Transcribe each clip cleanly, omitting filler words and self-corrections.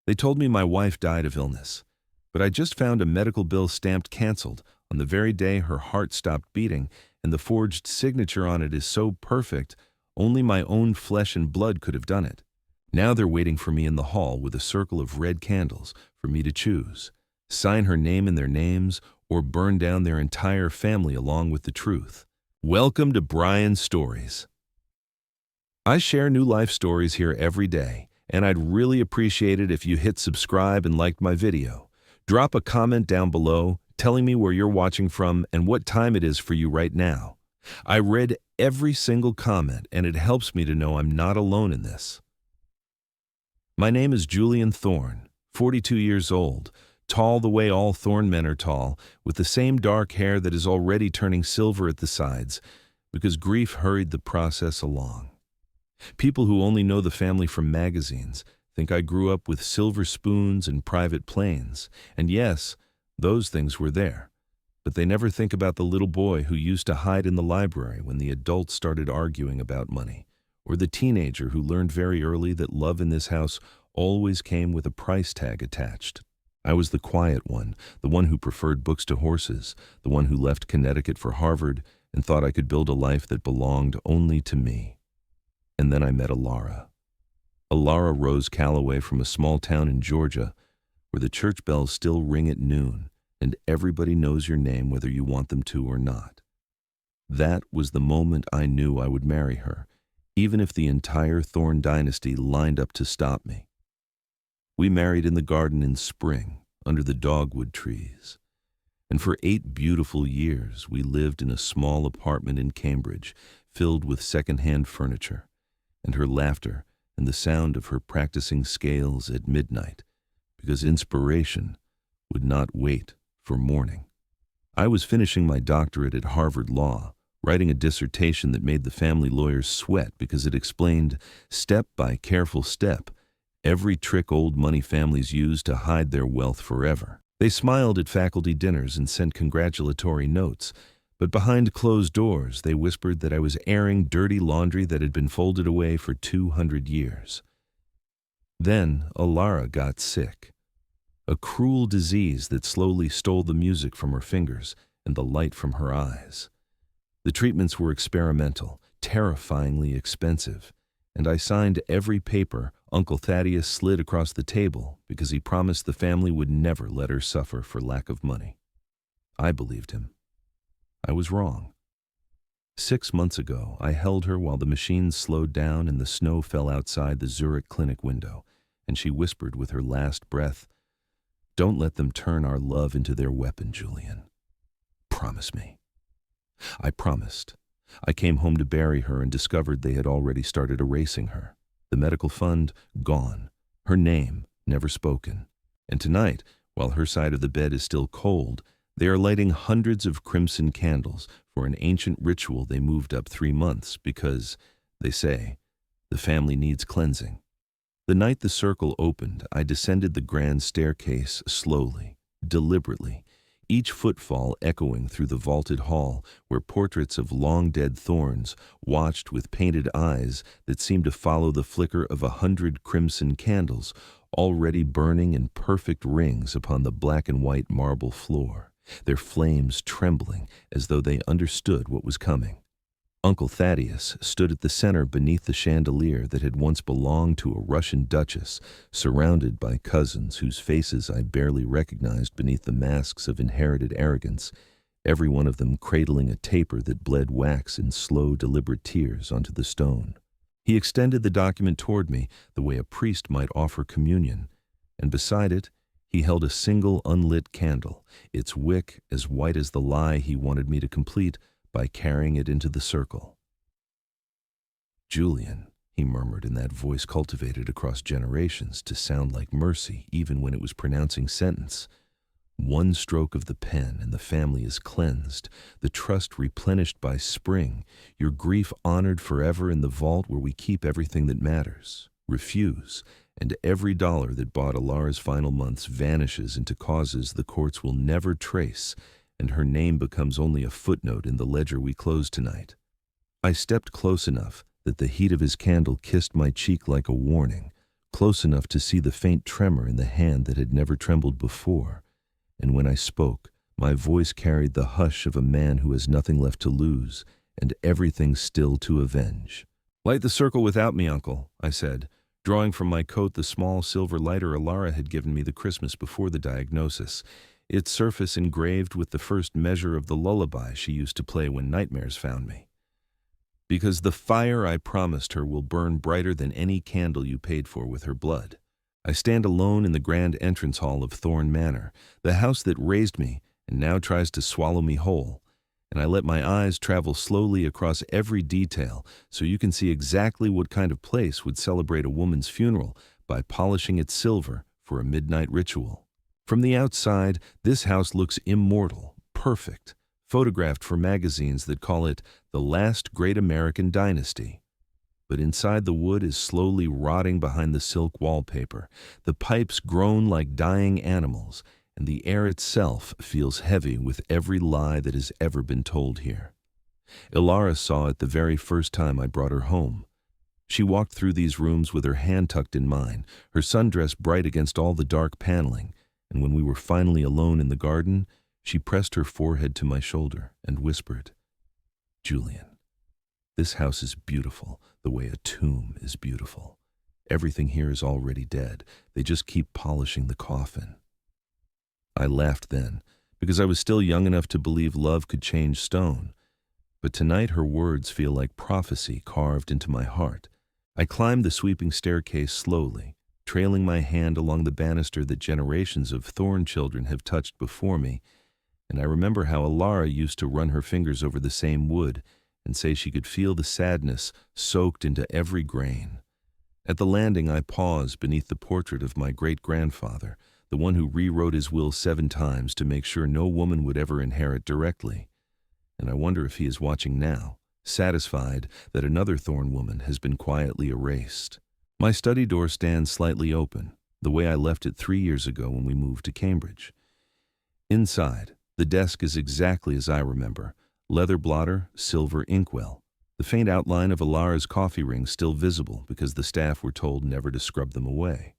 They told me my wife died of illness, but I just found a medical bill stamped canceled on the very day her heart stopped beating, and the forged signature on it is so perfect, only my own flesh and blood could have done it. Now they're waiting for me in the hall with a circle of red candles for me to choose. Sign her name in their names or burn down their entire family along with the truth. Welcome to Brian's Stories. I share new life stories here every day, and I'd really appreciate it if you hit subscribe and liked my video. Drop a comment down below telling me where you're watching from and what time it is for you right now. I read every single comment, and it helps me to know I'm not alone in this. My name is Julian Thorne, 42 years old, tall the way all Thorne men are tall, with the same dark hair that is already turning silver at the sides, because grief hurried the process along. People who only know the family from magazines think I grew up with silver spoons and private planes, and yes, those things were there. But they never think about the little boy who used to hide in the library when the adults started arguing about money, or the teenager who learned very early that love in this house always came with a price tag attached. I was the quiet one, the one who preferred books to horses, the one who left Connecticut for Harvard and thought I could build a life that belonged only to me. And then I met Alara. Alara Rose Calloway from a small town in Georgia where the church bells still ring at noon and everybody knows your name whether you want them to or not. That was the moment I knew I would marry her, even if the entire Thorne dynasty lined up to stop me. We married in the garden in spring, under the dogwood trees. And for 8 beautiful years, we lived in a small apartment in Cambridge, filled with second-hand furniture, and her laughter and the sound of her practicing scales at midnight, because inspiration would not wait for morning. I was finishing my doctorate at Harvard Law, writing a dissertation that made the family lawyers sweat because it explained, step by careful step, every trick old money families use to hide their wealth forever. They smiled at faculty dinners and sent congratulatory notes, but behind closed doors they whispered that I was airing dirty laundry that had been folded away for 200 years. Then Alara got sick, a cruel disease that slowly stole the music from her fingers and the light from her eyes. The treatments were experimental, terrifyingly expensive, and I signed every paper Uncle Thaddeus slid across the table because he promised the family would never let her suffer for lack of money. I believed him. I was wrong. 6 months ago, I held her while the machines slowed down and the snow fell outside the Zurich clinic window, and she whispered with her last breath, "Don't let them turn our love into their weapon, Julian. Promise me." I promised. I came home to bury her and discovered they had already started erasing her. The medical fund, gone. Her name, never spoken. And tonight, while her side of the bed is still cold, they are lighting hundreds of crimson candles for an ancient ritual they moved up 3 months because, they say, the family needs cleansing. The night the circle opened, I descended the grand staircase slowly, deliberately, each footfall echoing through the vaulted hall where portraits of long-dead Thornes watched with painted eyes that seemed to follow the flicker of 100 crimson candles already burning in perfect rings upon the black and white marble floor, their flames trembling as though they understood what was coming. Uncle Thaddeus stood at the center beneath the chandelier that had once belonged to a Russian duchess, surrounded by cousins whose faces I barely recognized beneath the masks of inherited arrogance, every one of them cradling a taper that bled wax in slow, deliberate tears onto the stone. He extended the document toward me the way a priest might offer communion, and beside it, he held a single unlit candle, its wick as white as the lie he wanted me to complete by carrying it into the circle. "Julian," he murmured in that voice cultivated across generations to sound like mercy even when it was pronouncing sentence. "One stroke of the pen and the family is cleansed, the trust replenished by spring, your grief honored forever in the vault where we keep everything that matters. Refuse, and every dollar that bought Alara's final months vanishes into causes the courts will never trace, and her name becomes only a footnote in the ledger we close tonight." I stepped close enough that the heat of his candle kissed my cheek like a warning, close enough to see the faint tremor in the hand that had never trembled before, and when I spoke, my voice carried the hush of a man who has nothing left to lose and everything still to avenge. "Light the circle without me, Uncle," I said, drawing from my coat the small silver lighter Alara had given me the Christmas before the diagnosis, its surface engraved with the first measure of the lullaby she used to play when nightmares found me. "Because the fire I promised her will burn brighter than any candle you paid for with her blood. I stand alone in the grand entrance hall of Thorn Manor, the house that raised me and now tries to swallow me whole, and I let my eyes travel slowly across every detail so you can see exactly what kind of place would celebrate a woman's funeral by polishing its silver for a midnight ritual. From the outside, this house looks immortal, perfect, photographed for magazines that call it the last great American dynasty. But inside the wood is slowly rotting behind the silk wallpaper. The pipes groan like dying animals, and the air itself feels heavy with every lie that has ever been told here. Ilara saw it the very first time I brought her home. She walked through these rooms with her hand tucked in mine, her sundress bright against all the dark paneling, and when we were finally alone in the garden, she pressed her forehead to my shoulder and whispered, "Julian, this house is beautiful the way a tomb is beautiful. Everything here is already dead. They just keep polishing the coffin." I laughed then, because I was still young enough to believe love could change stone. But tonight her words feel like prophecy carved into my heart. I climbed the sweeping staircase slowly, trailing my hand along the banister that generations of Thorn children have touched before me, and I remember how Alara used to run her fingers over the same wood and say she could feel the sadness soaked into every grain. At the landing I paused beneath the portrait of my great-grandfather, the one who rewrote his will 7 times to make sure no woman would ever inherit directly. And I wonder if he is watching now, satisfied that another Thorn woman has been quietly erased. My study door stands slightly open, the way I left it 3 years ago when we moved to Cambridge. Inside, the desk is exactly as I remember, leather blotter, silver inkwell. The faint outline of Alara's coffee rings still visible because the staff were told never to scrub them away.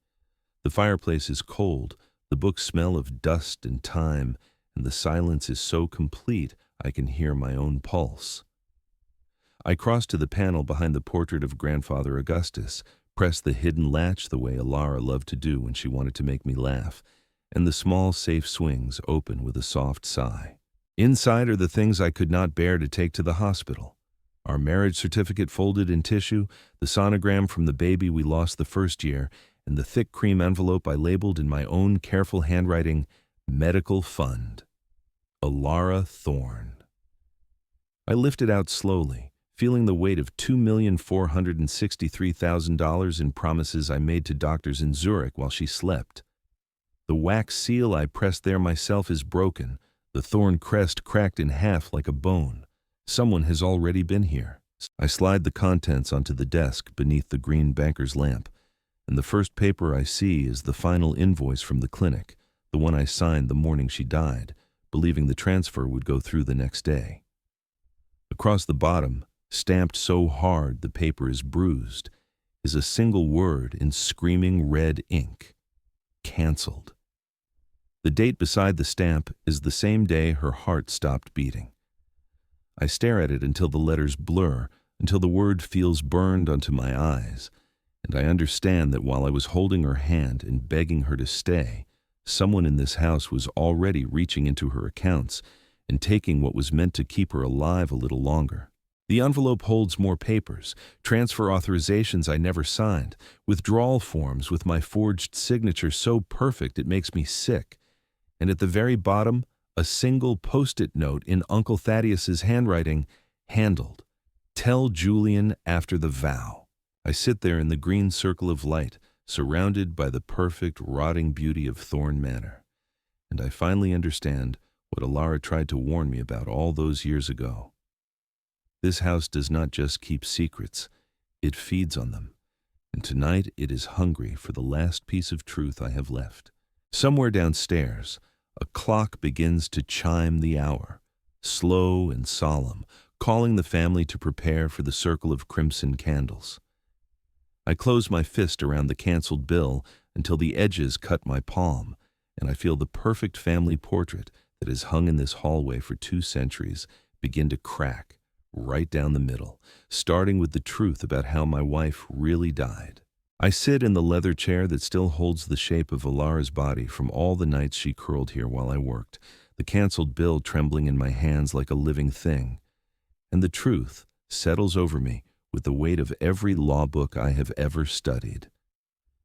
The fireplace is cold, the books smell of dust and time, and the silence is so complete I can hear my own pulse. I cross to the panel behind the portrait of Grandfather Augustus, press the hidden latch the way Alara loved to do when she wanted to make me laugh, and the small safe swings open with a soft sigh. Inside are the things I could not bear to take to the hospital. Our marriage certificate folded in tissue, the sonogram from the baby we lost the first year, and the thick cream envelope I labeled in my own careful handwriting, "Medical Fund. Alara Thorn." I lifted out slowly, feeling the weight of $2,463,000 in promises I made to doctors in Zurich while she slept. The wax seal I pressed there myself is broken, the thorn crest cracked in half like a bone. Someone has already been here. I slide the contents onto the desk beneath the green banker's lamp, and the first paper I see is the final invoice from the clinic, the one I signed the morning she died, believing the transfer would go through the next day. Across the bottom, stamped so hard the paper is bruised, is a single word in screaming red ink: canceled. The date beside the stamp is the same day her heart stopped beating. I stare at it until the letters blur, until the word feels burned onto my eyes, and I understand that while I was holding her hand and begging her to stay, someone in this house was already reaching into her accounts and taking what was meant to keep her alive a little longer. The envelope holds more papers, transfer authorizations I never signed, withdrawal forms with my forged signature so perfect it makes me sick, and at the very bottom, a single post-it note in Uncle Thaddeus's handwriting, handled, "Tell Julian after the vow." I sit there in the green circle of light, surrounded by the perfect, rotting beauty of Thorn Manor, and I finally understand what Alara tried to warn me about all those years ago. This house does not just keep secrets, it feeds on them, and tonight it is hungry for the last piece of truth I have left. Somewhere downstairs, a clock begins to chime the hour, slow and solemn, calling the family to prepare for the circle of crimson candles. I close my fist around the canceled bill until the edges cut my palm, and I feel the perfect family portrait that has hung in this hallway for 2 centuries begin to crack right down the middle, starting with the truth about how my wife really died. I sit in the leather chair that still holds the shape of Alara's body from all the nights she curled here while I worked, the canceled bill trembling in my hands like a living thing. And the truth settles over me with the weight of every law book I have ever studied.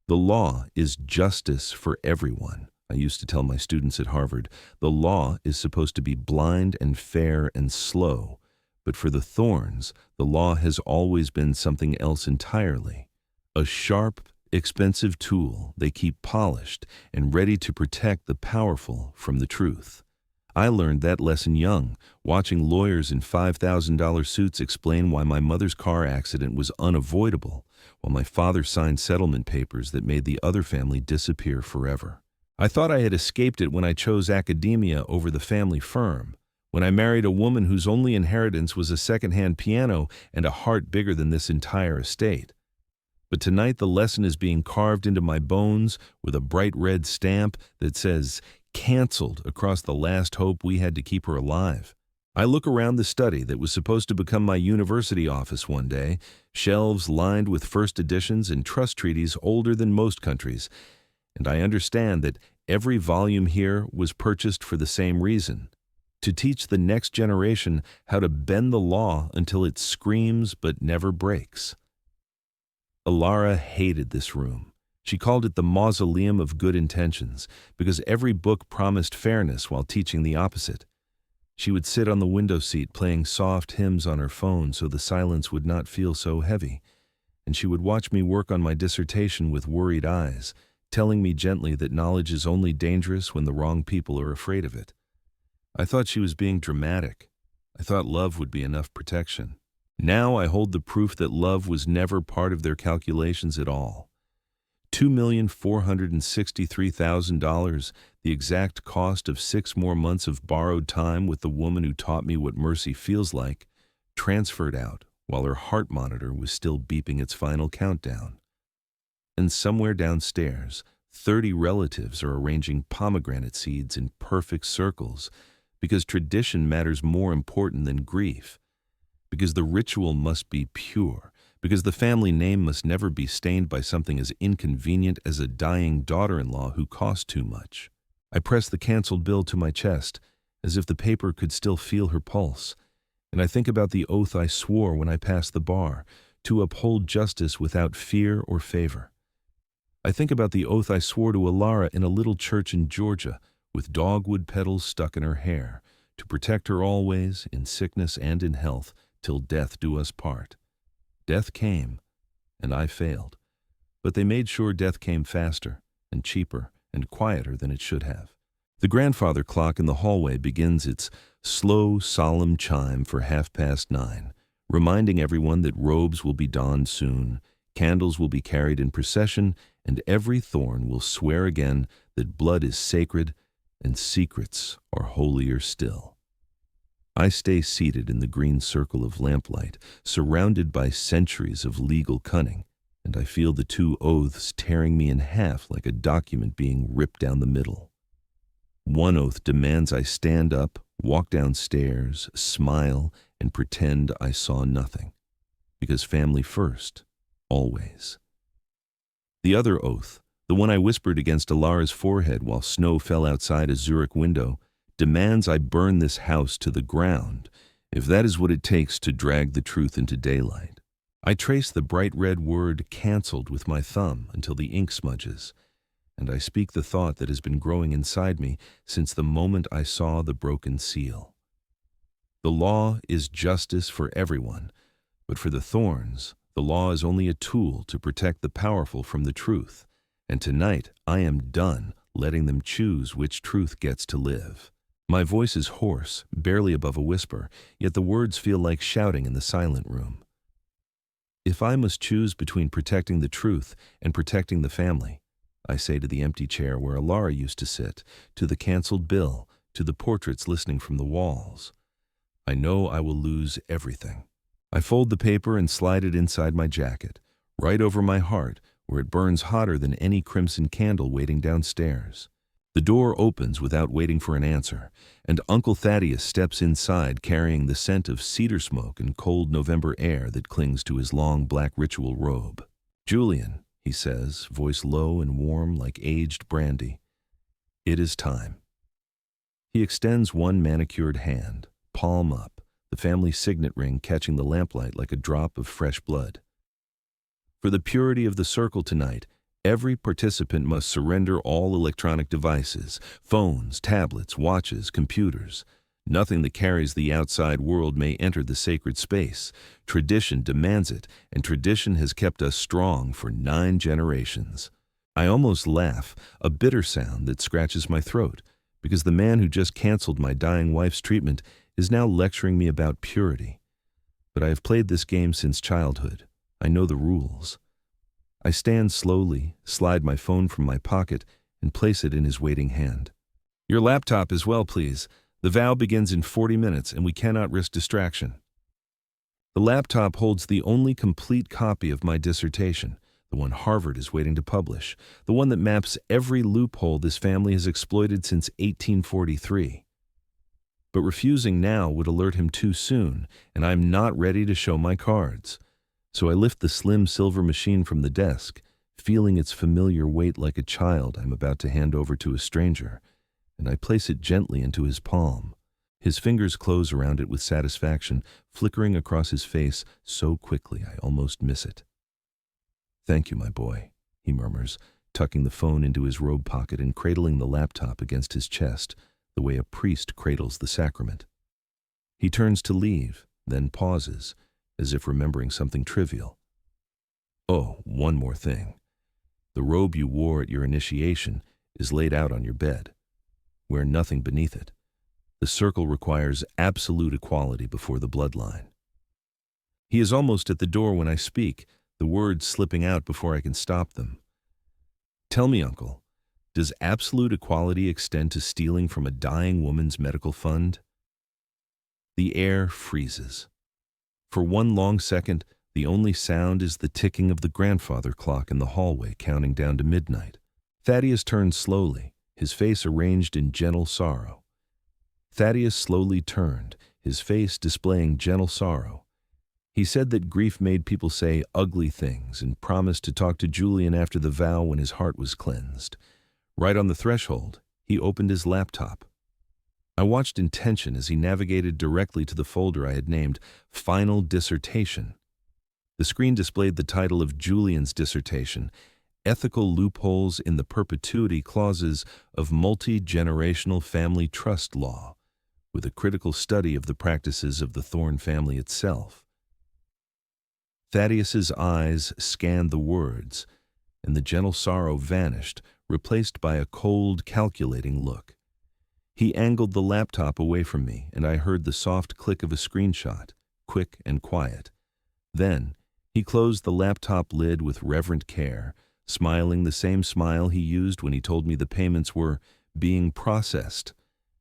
The law is justice for everyone. I used to tell my students at Harvard, the law is supposed to be blind and fair and slow, but for the Thorns, the law has always been something else entirely. A sharp, expensive tool they keep polished and ready to protect the powerful from the truth. I learned that lesson young, watching lawyers in $5,000 suits explain why my mother's car accident was unavoidable, while my father signed settlement papers that made the other family disappear forever. I thought I had escaped it when I chose academia over the family firm, when I married a woman whose only inheritance was a second-hand piano and a heart bigger than this entire estate. But tonight the lesson is being carved into my bones with a bright red stamp that says, "Canceled," across the last hope we had to keep her alive. I look around the study that was supposed to become my university office one day, shelves lined with first editions and trust treaties older than most countries, and I understand that every volume here was purchased for the same reason: to teach the next generation how to bend the law until it screams but never breaks. Alara hated this room. She called it the mausoleum of good intentions because every book promised fairness while teaching the opposite. She would sit on the window seat playing soft hymns on her phone so the silence would not feel so heavy, and she would watch me work on my dissertation with worried eyes, telling me gently that knowledge is only dangerous when the wrong people are afraid of it. I thought she was being dramatic. I thought love would be enough protection. Now I hold the proof that love was never part of their calculations at all. $2,463,000, the exact cost of 6 more months of borrowed time with the woman who taught me what mercy feels like, transferred out while her heart monitor was still beeping its final countdown. And somewhere downstairs, 30 relatives are arranging pomegranate seeds in perfect circles because tradition matters more important than grief, because the ritual must be pure, because the family name must never be stained by something as inconvenient as a dying daughter-in-law who cost too much. I press the canceled bill to my chest, as if the paper could still feel her pulse, and I think about the oath I swore when I passed the bar, to uphold justice without fear or favor. I think about the oath I swore to Alara in a little church in Georgia, with dogwood petals stuck in her hair, to protect her always, in sickness and in health, till death do us part. Death came, and I failed. But they made sure death came faster, and cheaper, and quieter than it should have. The grandfather clock in the hallway begins its slow, solemn chime for 9:30, reminding everyone that robes will be donned soon, candles will be carried in procession, and every thorn will swear again that blood is sacred and secrets are holier still. I stay seated in the green circle of lamplight, surrounded by centuries of legal cunning, and I feel the 2 oaths tearing me in half like a document being ripped down the middle. One oath demands I stand up, walk downstairs, smile, and pretend I saw nothing, because family first, always. The other oath, the one I whispered against Alara's forehead while snow fell outside a Zurich window, demands I burn this house to the ground, if that is what it takes to drag the truth into daylight. I trace the bright red word "canceled" with my thumb until the ink smudges, and I speak the thought that has been growing inside me since the moment I saw the broken seal. The law is justice for everyone, but for the Thorns, the law is only a tool to protect the powerful from the truth, and tonight I am done letting them choose which truth gets to live. My voice is hoarse, barely above a whisper, yet the words feel like shouting in the silent room. If I must choose between protecting the truth and protecting the family, I say to the empty chair where Alara used to sit, to the canceled bill, to the portraits listening from the walls, I know I will lose everything. I fold the paper and slide it inside my jacket, right over my heart, where it burns hotter than any crimson candle waiting downstairs. The door opens without waiting for an answer, and Uncle Thaddeus steps inside carrying the scent of cedar smoke and cold November air that clings to his long black ritual robe. "Julian," he says, voice low and warm like aged brandy, "it is time." He extends one manicured hand, palm up, the family signet ring catching the lamplight like a drop of fresh blood. "For the purity of the circle tonight, every participant must surrender all electronic devices, phones, tablets, watches, computers. Nothing that carries the outside world may enter the sacred space. Tradition demands it, and tradition has kept us strong for 9 generations. I almost laugh, a bitter sound that scratches my throat, because the man who just canceled my dying wife's treatment is now lecturing me about purity. But I have played this game since childhood. I know the rules. I stand slowly, slide my phone from my pocket, and place it in his waiting hand. "Your laptop as well, please. The vow begins in 40 minutes, and we cannot risk distraction." The laptop holds the only complete copy of my dissertation, the one Harvard is waiting to publish, the one that maps every loophole this family has exploited since 1843. But refusing now would alert him too soon, and I am not ready to show my cards. So I lift the slim silver machine from the desk, feeling its familiar weight like a child I'm about to hand over to a stranger, and I place it gently into his palm. His fingers close around it with satisfaction, flickering across his face so quickly I almost miss it. "Thank you, my boy," he murmurs, tucking the phone into his robe pocket and cradling the laptop against his chest, the way a priest cradles the sacrament. He turns to leave, then pauses, as if remembering something trivial. "Oh, one more thing. The robe you wore at your initiation is laid out on your bed. Wear nothing beneath it. The circle requires absolute equality before the bloodline." He is almost at the door when I speak, the words slipping out before I can stop them. "Tell me, Uncle, does absolute equality extend to stealing from a dying woman's medical fund?" The air freezes. For one long second, the only sound is the ticking of the grandfather clock in the hallway counting down to midnight. Thaddeus turns slowly, his face arranged in gentle sorrow. Thaddeus slowly turned, his face displaying gentle sorrow. He said that grief made people say ugly things and promised to talk to Julian after the vow when his heart was cleansed. Right on the threshold, he opened his laptop. I watched in tension as he navigated directly to the folder I had named Final Dissertation. The screen displayed the title of Julian's dissertation, Ethical Loopholes in the Perpetuity Clauses of Multi-Generational Family Trust Law, with a critical study of the practices of the Thorne family itself. Thaddeus's eyes scanned the words, and the gentle sorrow vanished, replaced by a cold, calculating look. He angled the laptop away from me, and I heard the soft click of a screenshot, quick and quiet. Then, he closed the laptop lid with reverent care, smiling the same smile he used when he told me the payments were being processed,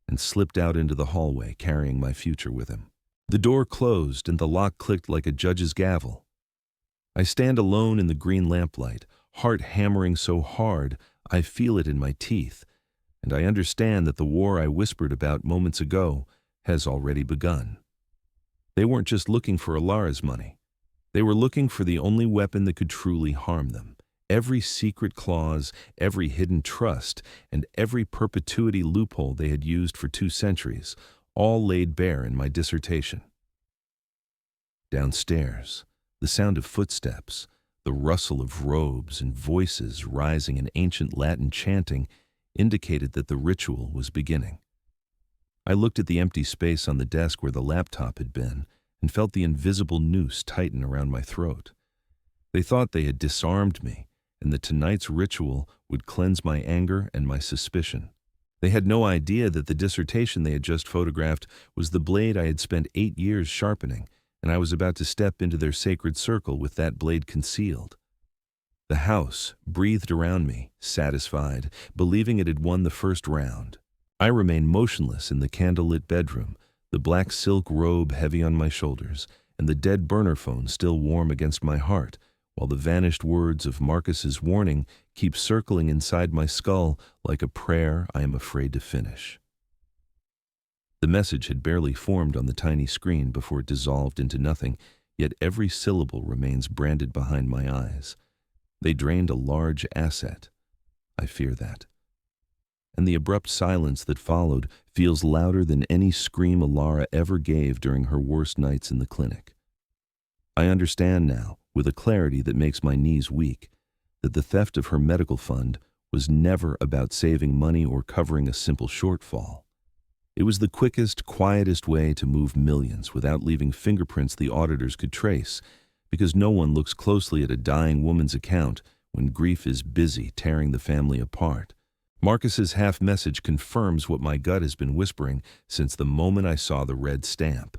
and slipped out into the hallway, carrying my future with him. The door closed, and the lock clicked like a judge's gavel. I stand alone in the green lamplight, heart hammering so hard I feel it in my teeth, and I understand that the war I whispered about moments ago has already begun. They weren't just looking for Alara's money. They were looking for the only weapon that could truly harm them. Every secret clause, every hidden trust, and every perpetuity loophole they had used for 2 centuries, all laid bare in my dissertation. Downstairs, the sound of footsteps, the rustle of robes and voices rising in ancient Latin chanting indicated that the ritual was beginning. I looked at the empty space on the desk where the laptop had been and felt the invisible noose tighten around my throat. They thought they had disarmed me, and that tonight's ritual would cleanse my anger and my suspicion. They had no idea that the dissertation they had just photographed was the blade I had spent 8 years sharpening, and I was about to step into their sacred circle with that blade concealed. The house breathed around me, satisfied, believing it had won the first round. I remained motionless in the candlelit bedroom, the black silk robe heavy on my shoulders, and the dead burner phone still warm against my heart, while the vanished words of Marcus's warning keep circling inside my skull like a prayer I am afraid to finish. The message had barely formed on the tiny screen before it dissolved into nothing, yet every syllable remains branded behind my eyes. They drained a large asset. I fear that. And the abrupt silence that followed feels louder than any scream Alara ever gave during her worst nights in the clinic. I understand now, with a clarity that makes my knees weak, that the theft of her medical fund was never about saving money or covering a simple shortfall. It was the quickest, quietest way to move millions without leaving fingerprints the auditors could trace, because no one looks closely at a dying woman's account when grief is busy tearing the family apart. Marcus's half-message confirms what my gut has been whispering since the moment I saw the red stamp.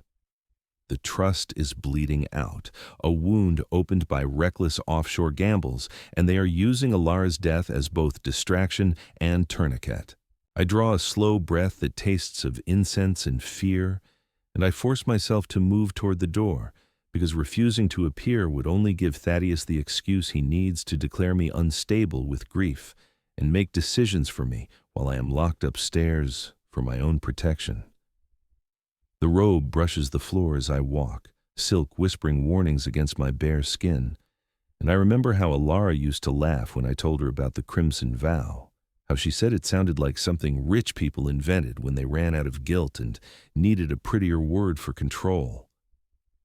The trust is bleeding out, a wound opened by reckless offshore gambles, and they are using Alara's death as both distraction and tourniquet. I draw a slow breath that tastes of incense and fear, and I force myself to move toward the door, because refusing to appear would only give Thaddeus the excuse he needs to declare me unstable with grief and make decisions for me while I am locked upstairs for my own protection. The robe brushes the floor as I walk, silk whispering warnings against my bare skin, and I remember how Alara used to laugh when I told her about the crimson vow, how she said it sounded like something rich people invented when they ran out of guilt and needed a prettier word for control.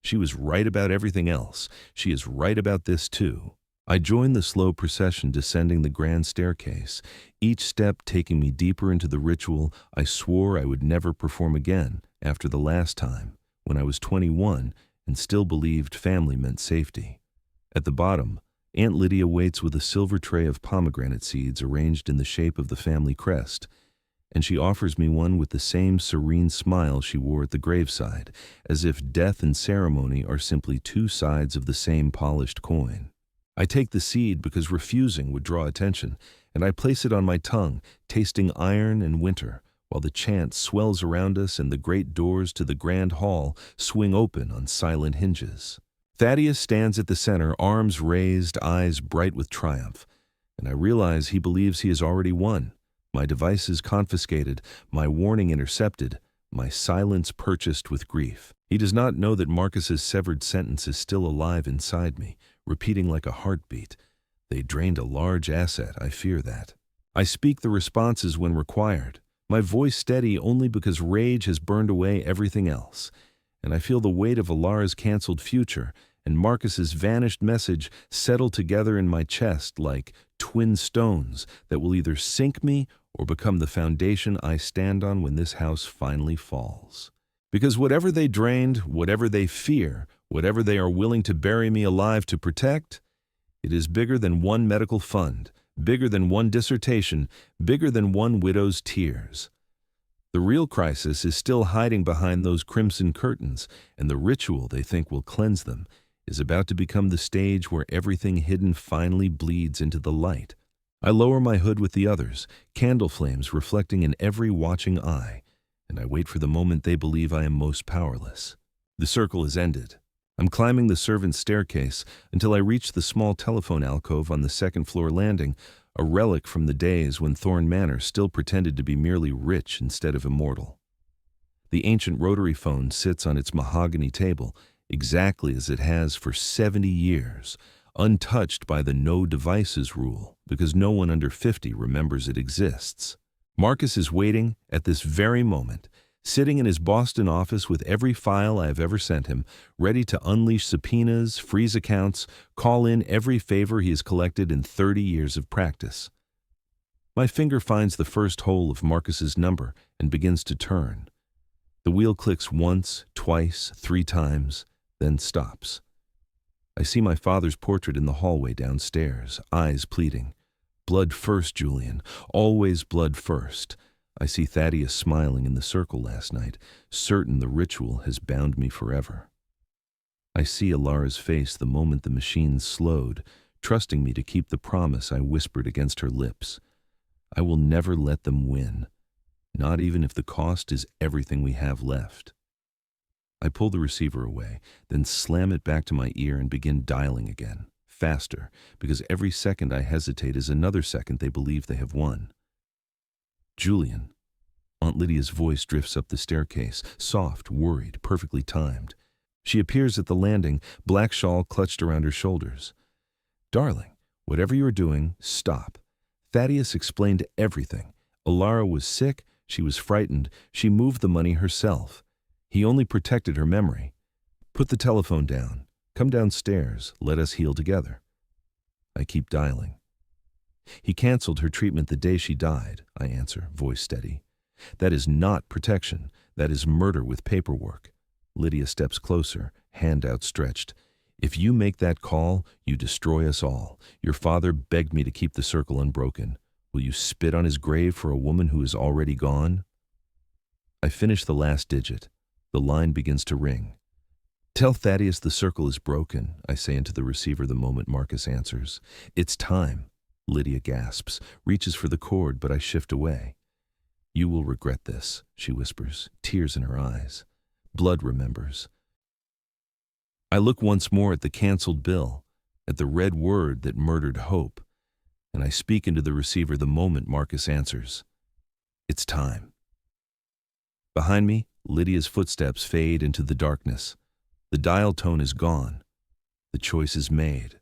She was right about everything else. She is right about this too. I joined the slow procession descending the grand staircase, each step taking me deeper into the ritual I swore I would never perform again after the last time, when I was 21 and still believed family meant safety. At the bottom, Aunt Lydia waits with a silver tray of pomegranate seeds arranged in the shape of the family crest, and she offers me one with the same serene smile she wore at the graveside, as if death and ceremony are simply two sides of the same polished coin. I take the seed because refusing would draw attention, and I place it on my tongue, tasting iron and winter, while the chant swells around us and the great doors to the grand hall swing open on silent hinges. Thaddeus stands at the center, arms raised, eyes bright with triumph, and I realize he believes he has already won. My devices confiscated, my warning intercepted, my silence purchased with grief. He does not know that Marcus's severed sentence is still alive inside me, repeating like a heartbeat. They drained a large asset, I fear that. I speak the responses when required, my voice steady only because rage has burned away everything else, and I feel the weight of Alara's canceled future and Marcus's vanished message settle together in my chest like twin stones that will either sink me or become the foundation I stand on when this house finally falls. Because whatever they drained, whatever they fear, whatever they are willing to bury me alive to protect, it is bigger than one medical fund, bigger than one dissertation, bigger than one widow's tears. The real crisis is still hiding behind those crimson curtains, and the ritual they think will cleanse them is about to become the stage where everything hidden finally bleeds into the light. I lower my hood with the others, candle flames reflecting in every watching eye, and I wait for the moment they believe I am most powerless. The circle is ended. I'm climbing the servants' staircase until I reach the small telephone alcove on the second-floor landing, a relic from the days when Thorn Manor still pretended to be merely rich instead of immortal. The ancient rotary phone sits on its mahogany table, exactly as it has for 70 years, untouched by the no devices rule, because no one under 50 remembers it exists. Marcus is waiting at this very moment, sitting in his Boston office with every file I have ever sent him, ready to unleash subpoenas, freeze accounts, call in every favor he has collected in 30 years of practice. My finger finds the first hole of Marcus's number and begins to turn. The wheel clicks once, twice, 3 times, then stops. I see my father's portrait in the hallway downstairs, eyes pleading. Blood first, Julian, always blood first. I see Thaddeus smiling in the circle last night, certain the ritual has bound me forever. I see Alara's face the moment the machine slowed, trusting me to keep the promise I whispered against her lips. I will never let them win, not even if the cost is everything we have left. I pull the receiver away, then slam it back to my ear and begin dialing again, faster, because every second I hesitate is another second they believe they have won. Julian. Aunt Lydia's voice drifts up the staircase, soft, worried, perfectly timed. She appears at the landing, black shawl clutched around her shoulders. Darling, whatever you are doing, stop. Thaddeus explained everything. Alara was sick, she was frightened, she moved the money herself. He only protected her memory. Put the telephone down. Come downstairs, let us heal together. I keep dialing. He canceled her treatment the day she died, I answer, voice steady. That is not protection. That is murder with paperwork. Lydia steps closer, hand outstretched. If you make that call, you destroy us all. Your father begged me to keep the circle unbroken. Will you spit on his grave for a woman who is already gone? I finish the last digit. The line begins to ring. Tell Thaddeus the circle is broken, I say into the receiver the moment Marcus answers. It's time. Lydia gasps, reaches for the cord, but I shift away. You will regret this, she whispers, tears in her eyes. Blood remembers. I look once more at the canceled bill, at the red word that murdered hope, and I speak into the receiver the moment Marcus answers. It's time. Behind me, Lydia's footsteps fade into the darkness. The dial tone is gone. The choice is made.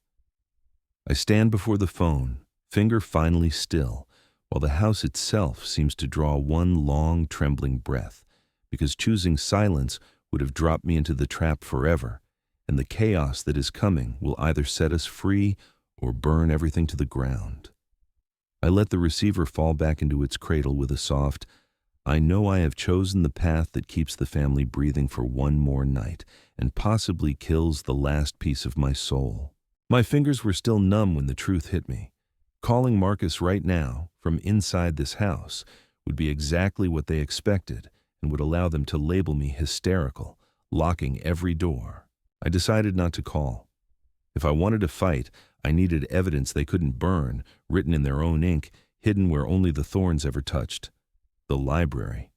I stand before the phone, finger finally still, while the house itself seems to draw one long, trembling breath, because choosing silence would have dropped me into the trap forever, and the chaos that is coming will either set us free or burn everything to the ground. I let the receiver fall back into its cradle with a soft, I know I have chosen the path that keeps the family breathing for one more night and possibly kills the last piece of my soul. My fingers were still numb when the truth hit me. Calling Marcus right now, from inside this house, would be exactly what they expected and would allow them to label me hysterical, locking every door. I decided not to call. If I wanted to fight, I needed evidence they couldn't burn, written in their own ink, hidden where only the thorns ever touched. The library.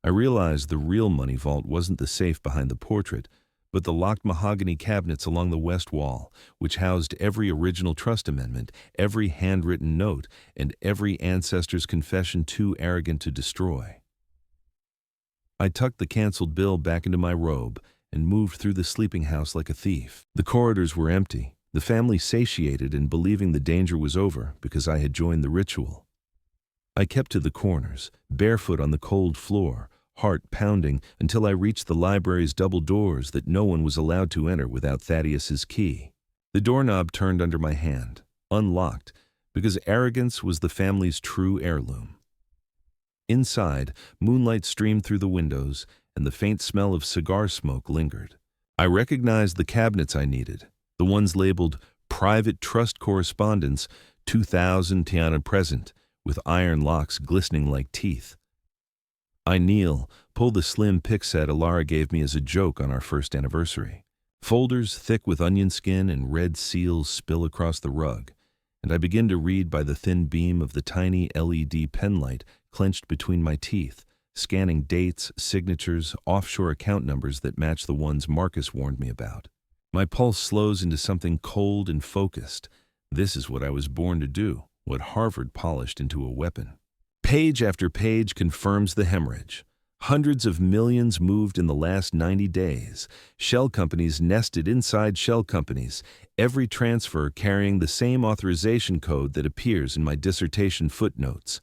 I realized the real money vault wasn't the safe behind the portrait, but the locked mahogany cabinets along the west wall, which housed every original trust amendment, every handwritten note, and every ancestor's confession too arrogant to destroy. I tucked the canceled bill back into my robe and moved through the sleeping house like a thief. The corridors were empty, the family satiated and believing the danger was over because I had joined the ritual. I kept to the corners, barefoot on the cold floor, heart pounding until I reached the library's double doors that no one was allowed to enter without Thaddeus's key. The doorknob turned under my hand, unlocked, because arrogance was the family's true heirloom. Inside, moonlight streamed through the windows, and the faint smell of cigar smoke lingered. I recognized the cabinets I needed, the ones labeled Private Trust Correspondence 2000 Tiana Present, with iron locks glistening like teeth. I kneel, pull the slim pick set Alara gave me as a joke on our first anniversary. Folders thick with onion skin and red seals spill across the rug, and I begin to read by the thin beam of the tiny LED penlight clenched between my teeth, scanning dates, signatures, offshore account numbers that match the ones Marcus warned me about. My pulse slows into something cold and focused. This is what I was born to do, what Harvard polished into a weapon. Page after page confirms the hemorrhage. Hundreds of millions moved in the last 90 days. Shell companies nested inside shell companies, every transfer carrying the same authorization code that appears in my dissertation footnotes.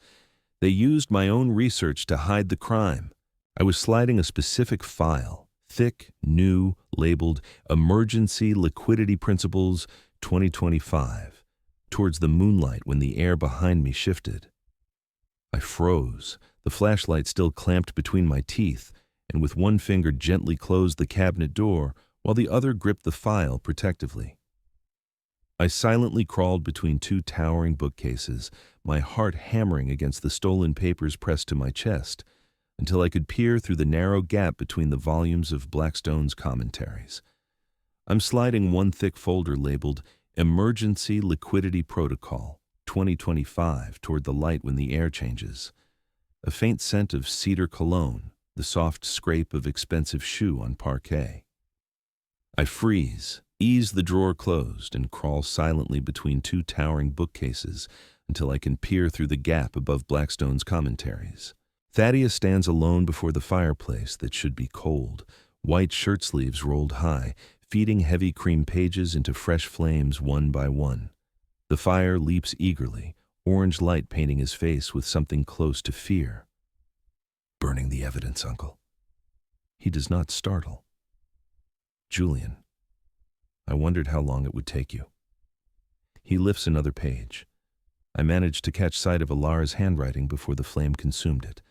They used my own research to hide the crime. I was sliding a specific file, thick, new, labeled Emergency Liquidity Principles 2025, towards the moonlight when the air behind me shifted. I froze, the flashlight still clamped between my teeth, and with one finger gently closed the cabinet door while the other gripped the file protectively. I silently crawled between two towering bookcases, my heart hammering against the stolen papers pressed to my chest, until I could peer through the narrow gap between the volumes of Blackstone's commentaries. I'm sliding one thick folder labeled Emergency Liquidity Protocol 2025 toward the light when the air changes. A faint scent of cedar cologne, the soft scrape of expensive shoe on parquet. I freeze, ease the drawer closed, and crawl silently between two towering bookcases until I can peer through the gap above Blackstone's commentaries. Thaddeus stands alone before the fireplace that should be cold, white shirt sleeves rolled high, feeding heavy cream pages into fresh flames one by one. The fire leaps eagerly, orange light painting his face with something close to fear. "Burning the evidence, Uncle." He does not startle. "Julian, I wondered how long it would take you." He lifts another page. I managed to catch sight of Alara's handwriting before the flame consumed it.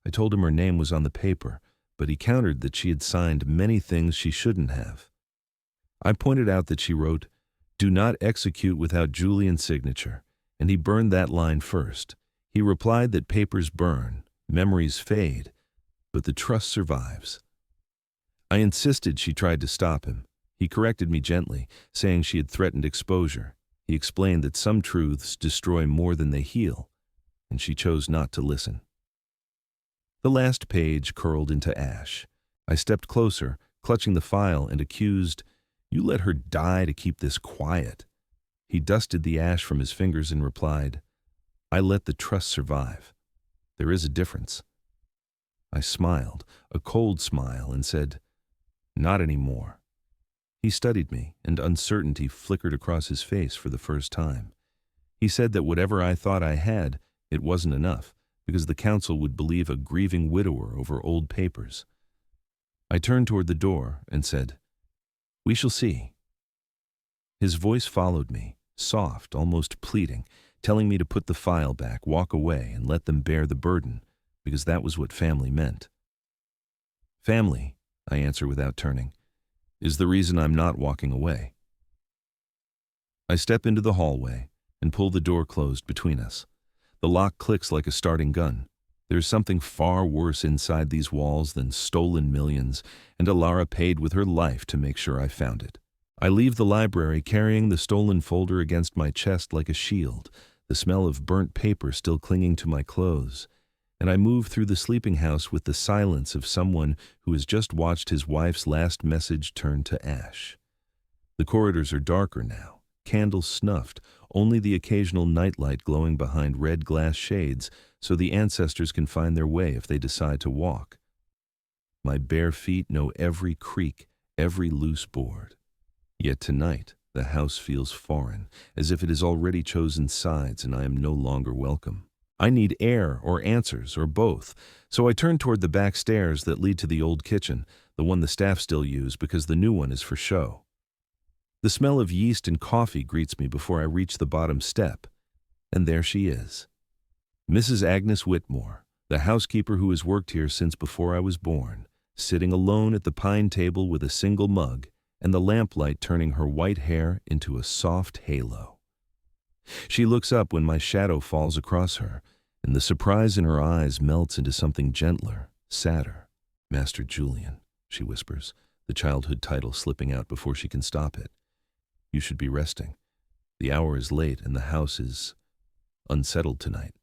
I told him her name was on the paper, but he countered that she had signed many things she shouldn't have. I pointed out that she wrote, "Do not execute without Julian's signature," and he burned that line first. He replied that papers burn, memories fade, but the trust survives. I insisted she tried to stop him. He corrected me gently, saying she had threatened exposure. He explained that some truths destroy more than they heal, and she chose not to listen. The last page curled into ash. I stepped closer, clutching the file, and accused, "You let her die to keep this quiet." He dusted the ash from his fingers and replied, "I let the trust survive. There is a difference." I smiled, a cold smile, and said, "Not anymore." He studied me, and uncertainty flickered across his face for the first time. He said that whatever I thought I had, it wasn't enough, because the council would believe a grieving widower over old papers. I turned toward the door and said, "We shall see." His voice followed me, soft, almost pleading, telling me to put the file back, walk away, and let them bear the burden, because that was what family meant. "Family," I answer without turning, "is the reason I'm not walking away." I step into the hallway and pull the door closed between us. The lock clicks like a starting gun. There's something far worse inside these walls than stolen millions, and Alara paid with her life to make sure I found it. I leave the library carrying the stolen folder against my chest like a shield, the smell of burnt paper still clinging to my clothes, and I move through the sleeping house with the silence of someone who has just watched his wife's last message turn to ash. The corridors are darker now, candles snuffed, only the occasional nightlight glowing behind red glass shades so the ancestors can find their way if they decide to walk. My bare feet know every creak, every loose board. Yet tonight, the house feels foreign, as if it has already chosen sides and I am no longer welcome. I need air or answers or both, so I turn toward the back stairs that lead to the old kitchen, the one the staff still use because the new one is for show. The smell of yeast and coffee greets me before I reach the bottom step, and there she is. Mrs. Agnes Whitmore, the housekeeper who has worked here since before I was born, sitting alone at the pine table with a single mug and the lamplight turning her white hair into a soft halo. She looks up when my shadow falls across her, and the surprise in her eyes melts into something gentler, sadder. "Master Julian," she whispers, the childhood title slipping out before she can stop it. "You should be resting. The hour is late and the house is unsettled tonight."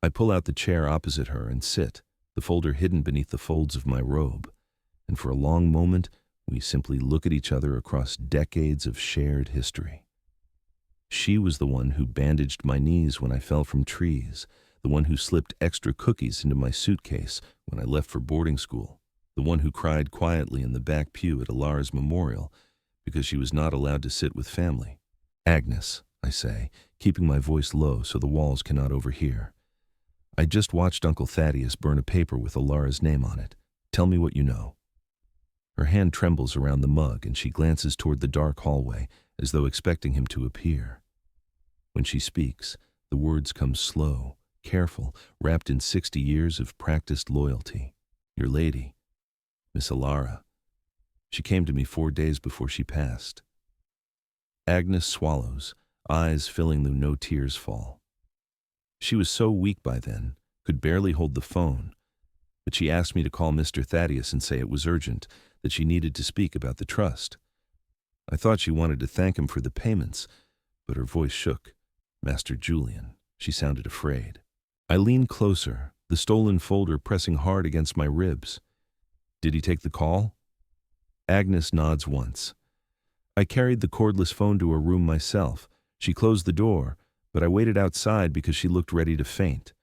I pull out the chair opposite her and sit, the folder hidden beneath the folds of my robe, and for a long moment we simply look at each other across decades of shared history. She was the one who bandaged my knees when I fell from trees, the one who slipped extra cookies into my suitcase when I left for boarding school, the one who cried quietly in the back pew at Alara's memorial because she was not allowed to sit with family. "Agnes," I say, keeping my voice low so the walls cannot overhear. "I just watched Uncle Thaddeus burn a paper with Alara's name on it. Tell me what you know." Her hand trembles around the mug and she glances toward the dark hallway as though expecting him to appear. When she speaks, the words come slow, careful, wrapped in 60 years of practiced loyalty. "Your lady, Miss Alara. She came to me 4 days before she passed." Agnes swallows, eyes filling though no tears fall. She was so weak by then, could barely hold the phone, but she asked me to call Mr. Thaddeus and say it was urgent, that she needed to speak about the trust. I thought she wanted to thank him for the payments, but her voice shook. "Master Julian," she sounded afraid. I leaned closer, the stolen folder pressing hard against my ribs. "Did he take the call?" Agnes nods once. I carried the cordless phone to her room myself. She closed the door, but I waited outside because she looked ready to faint.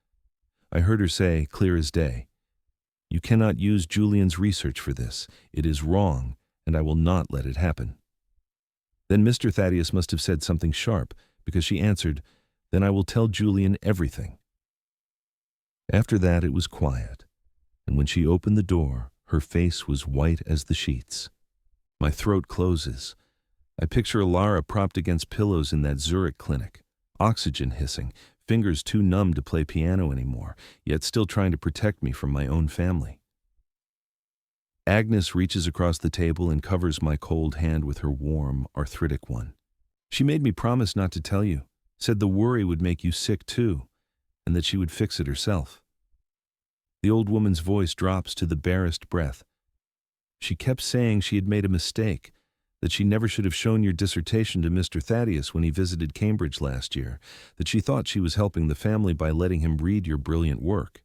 I heard her say, clear as day, "You cannot use Julian's research for this. It is wrong, and I will not let it happen." Then Mr. Thaddeus must have said something sharp, because she answered, "Then I will tell Julian everything." After that it was quiet, and when she opened the door, her face was white as the sheets. My throat closes. I picture Alara propped against pillows in that Zurich clinic, oxygen hissing, fingers too numb to play piano anymore, yet still trying to protect me from my own family. Agnes reaches across the table and covers my cold hand with her warm, arthritic one. "She made me promise not to tell you, said the worry would make you sick too, and that she would fix it herself." The old woman's voice drops to the barest breath. "She kept saying she had made a mistake, that she never should have shown your dissertation to Mr. Thaddeus when he visited Cambridge last year, that she thought she was helping the family by letting him read your brilliant work.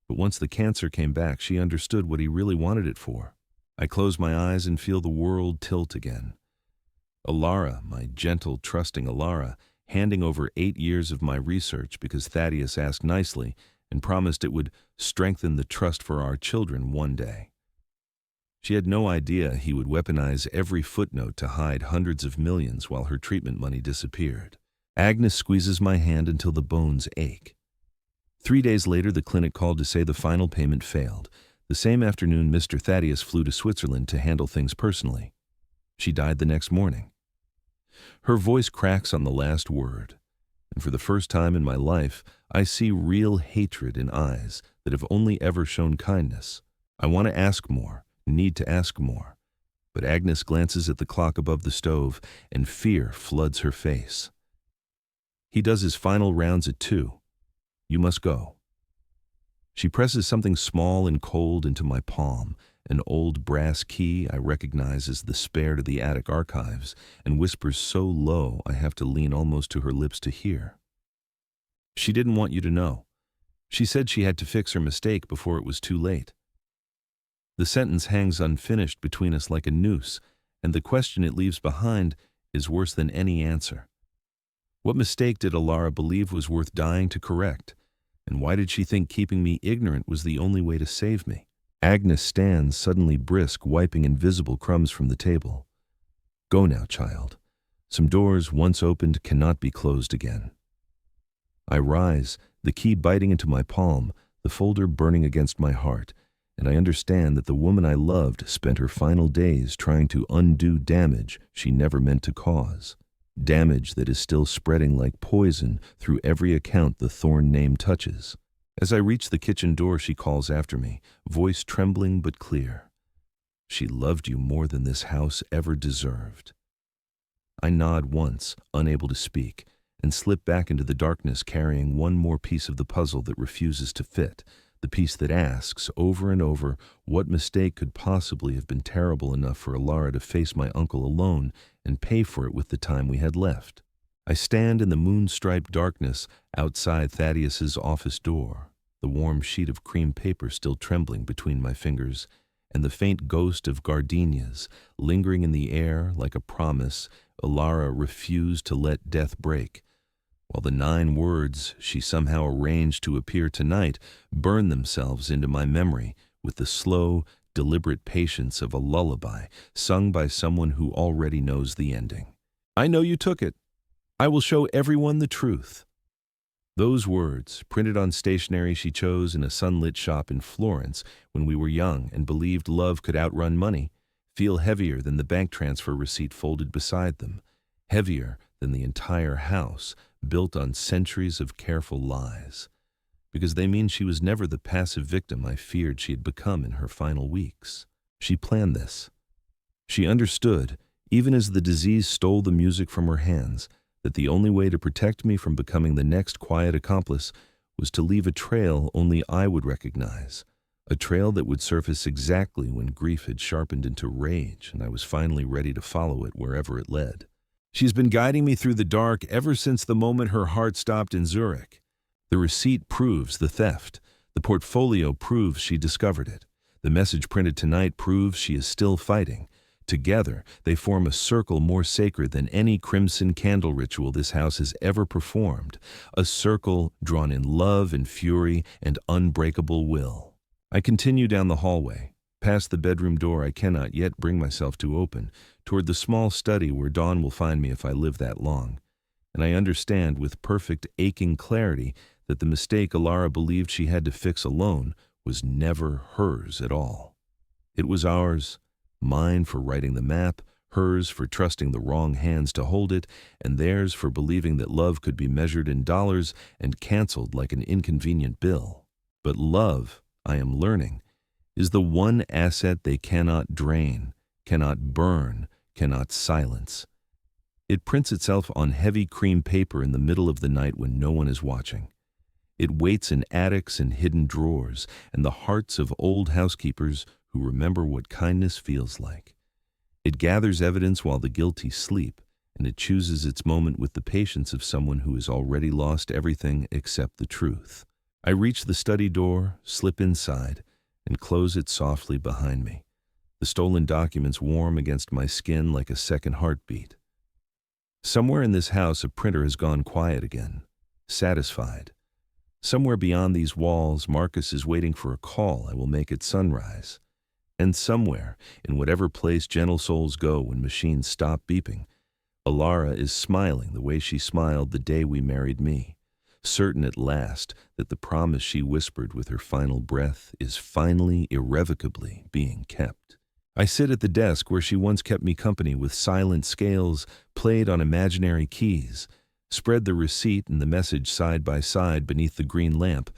But once the cancer came back, she understood what he really wanted it for." I close my eyes and feel the world tilt again. Alara, my gentle, trusting Alara, handing over 8 years of my research because Thaddeus asked nicely and promised it would strengthen the trust for our children one day. She had no idea he would weaponize every footnote to hide hundreds of millions while her treatment money disappeared. Agnes squeezes my hand until the bones ache. 3 days later, the clinic called to say the final payment failed. The same afternoon, Mr. Thaddeus flew to Switzerland to handle things personally. She died the next morning. Her voice cracks on the last word, and for the first time in my life, I see real hatred in eyes that have only ever shown kindness. I want to ask more, need to ask more, but Agnes glances at the clock above the stove, and fear floods her face. "He does his final rounds at 2. You must go." She presses something small and cold into my palm, an old brass key I recognize as the spare to the attic archives, and whispers so low I have to lean almost to her lips to hear. "She didn't want you to know. She said she had to fix her mistake before it was too late." The sentence hangs unfinished between us like a noose, and the question it leaves behind is worse than any answer. What mistake did Alara believe was worth dying to correct? And why did she think keeping me ignorant was the only way to save me? Agnes stands, suddenly brisk, wiping invisible crumbs from the table. "Go now, child. Some doors, once opened, cannot be closed again." I rise, the key biting into my palm, the folder burning against my heart, and I understand that the woman I loved spent her final days trying to undo damage she never meant to cause. Damage that is still spreading like poison through every account the Thorn name touches. As I reach the kitchen door, she calls after me, voice trembling but clear. "She loved you more than this house ever deserved." I nod once, unable to speak, and slip back into the darkness carrying one more piece of the puzzle that refuses to fit, the piece that asks, over and over, what mistake could possibly have been terrible enough for Alara to face my uncle alone and pay for it with the time we had left. I stand in the moon-striped darkness outside Thaddeus's office door, the warm sheet of cream paper still trembling between my fingers, and the faint ghost of gardenias lingering in the air like a promise Alara refused to let death break, while the 9 words she somehow arranged to appear tonight burn themselves into my memory with the slow, deliberate patience of a lullaby sung by someone who already knows the ending. "I know you took it. I will show everyone the truth." Those words, printed on stationery she chose in a sunlit shop in Florence when we were young and believed love could outrun money, feel heavier than the bank transfer receipt folded beside them, heavier than the entire house built on centuries of careful lies, because they mean she was never the passive victim I feared she had become in her final weeks. She planned this. She understood, even as the disease stole the music from her hands, that the only way to protect me from becoming the next quiet accomplice was to leave a trail only I would recognize, a trail that would surface exactly when grief had sharpened into rage and I was finally ready to follow it wherever it led. She's been guiding me through the dark ever since the moment her heart stopped in Zurich. The receipt proves the theft. The portfolio proves she discovered it. The message printed tonight proves she is still fighting. Together, they form a circle more sacred than any crimson candle ritual this house has ever performed, a circle drawn in love and fury and unbreakable will. I continue down the hallway, past the bedroom door I cannot yet bring myself to open, toward the small study where Dawn will find me if I live that long. And I understand with perfect aching clarity that the mistake Alara believed she had to fix alone was never hers at all. It was ours, mine for writing the map, hers for trusting the wrong hands to hold it, and theirs for believing that love could be measured in dollars and canceled like an inconvenient bill. But love, I am learning, is the one asset they cannot drain, cannot burn, cannot silence. It prints itself on heavy cream paper in the middle of the night when no one is watching. It waits in attics and hidden drawers and the hearts of old housekeepers who remember what kindness feels like. It gathers evidence while the guilty sleep, and it chooses its moment with the patience of someone who has already lost everything except the truth. I reach the study door, slip inside, and close it softly behind me. The stolen documents warm against my skin like a second heartbeat. Somewhere in this house a printer has gone quiet again, satisfied. Somewhere beyond these walls Marcus is waiting for a call I will make at sunrise. And somewhere, in whatever place gentle souls go when machines stop beeping, Alara is smiling the way she smiled the day we married me, certain at last that the promise she whispered with her final breath is finally, irrevocably being kept. I sit at the desk where she once kept me company with silent scales played on imaginary keys, spread the receipt and the message side by side beneath the green lamp,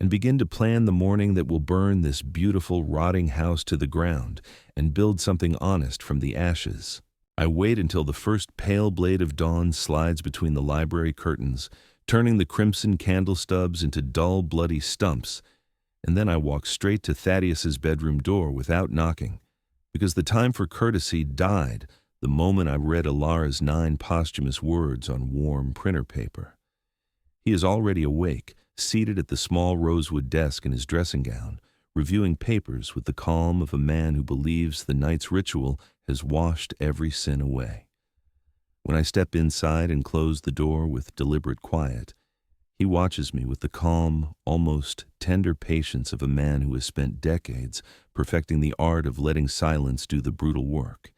and begin to plan the morning that will burn this beautiful, rotting house to the ground and build something honest from the ashes. I wait until the first pale blade of dawn slides between the library curtains, turning the crimson candle stubs into dull, bloody stumps, and then I walk straight to Thaddeus's bedroom door without knocking, because the time for courtesy died the moment I read Alara's 9 posthumous words on warm printer paper. He is already awake, seated at the small rosewood desk in his dressing gown, reviewing papers with the calm of a man who believes the night's ritual has washed every sin away. When I step inside and close the door with deliberate quiet, he watches me with the calm, almost tender patience of a man who has spent decades perfecting the art of letting silence do the brutal work.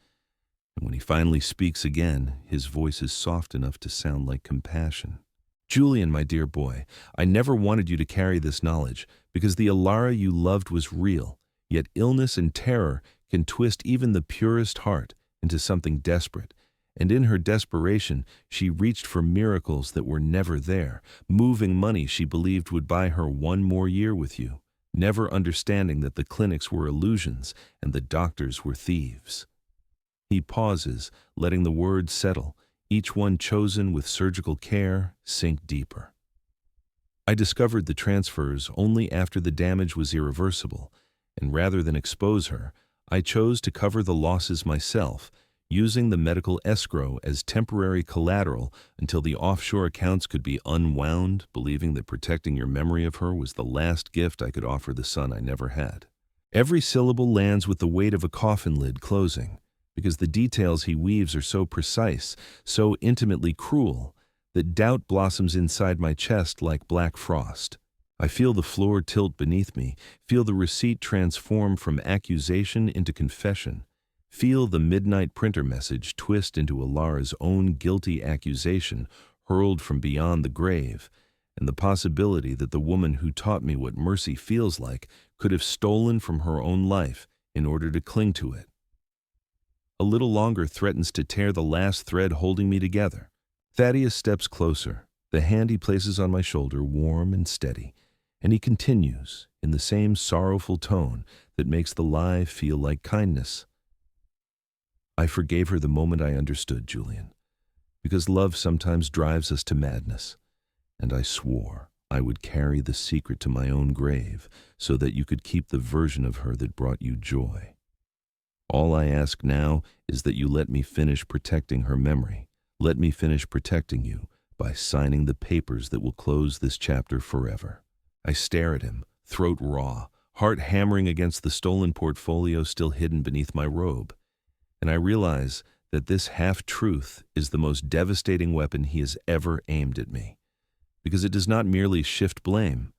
And when he finally speaks again, his voice is soft enough to sound like compassion. Julian, my dear boy, I never wanted you to carry this knowledge, because the Alara you loved was real, yet illness and terror can twist even the purest heart into something desperate, and in her desperation she reached for miracles that were never there, moving money she believed would buy her 1 more year with you, never understanding that the clinics were illusions and the doctors were thieves. He pauses, letting the words settle, each one chosen with surgical care, sink deeper. I discovered the transfers only after the damage was irreversible, and rather than expose her, I chose to cover the losses myself, using the medical escrow as temporary collateral until the offshore accounts could be unwound, believing that protecting your memory of her was the last gift I could offer the son I never had. Every syllable lands with the weight of a coffin lid closing, because the details he weaves are so precise, so intimately cruel, that doubt blossoms inside my chest like black frost. I feel the floor tilt beneath me, feel the receipt transform from accusation into confession, feel the midnight printer message twist into Alara's own guilty accusation hurled from beyond the grave, and the possibility that the woman who taught me what mercy feels like could have stolen from her own life in order to cling to it. A little longer threatens to tear the last thread holding me together. Thaddeus steps closer, the hand he places on my shoulder warm and steady, and he continues in the same sorrowful tone that makes the lie feel like kindness. I forgave her the moment I understood, Julian, because love sometimes drives us to madness, and I swore I would carry the secret to my own grave so that you could keep the version of her that brought you joy. All I ask now is that you let me finish protecting her memory. Let me finish protecting you by signing the papers that will close this chapter forever. I stare at him, throat raw, heart hammering against the stolen portfolio still hidden beneath my robe. and I realize that this half-truth is the most devastating weapon he has ever aimed at me, because it does not merely shift blame.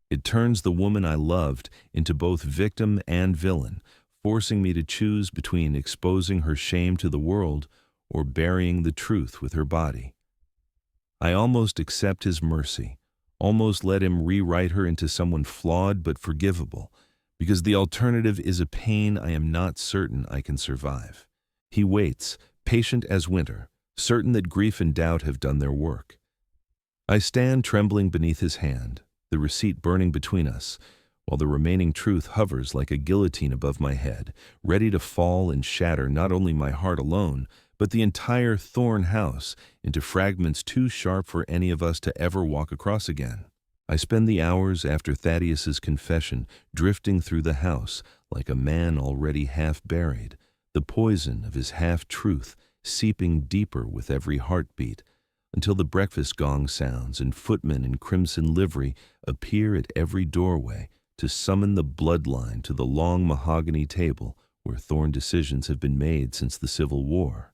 It turns the woman I loved into both victim and villain, forcing me to choose between exposing her shame to the world or burying the truth with her body. I almost accept his mercy, almost let him rewrite her into someone flawed but forgivable, because the alternative is a pain I am not certain I can survive. He waits, patient as winter, certain that grief and doubt have done their work. I stand trembling beneath his hand, the receipt burning between us, while the remaining truth hovers like a guillotine above my head, ready to fall and shatter not only my heart alone, but the entire Thorn house into fragments too sharp for any of us to ever walk across again. I spend the hours after Thaddeus's confession drifting through the house like a man already half buried, the poison of his half-truth seeping deeper with every heartbeat, until the breakfast gong sounds and footmen in crimson livery appear at every doorway to summon the bloodline to the long mahogany table where Thorn decisions have been made since the Civil War.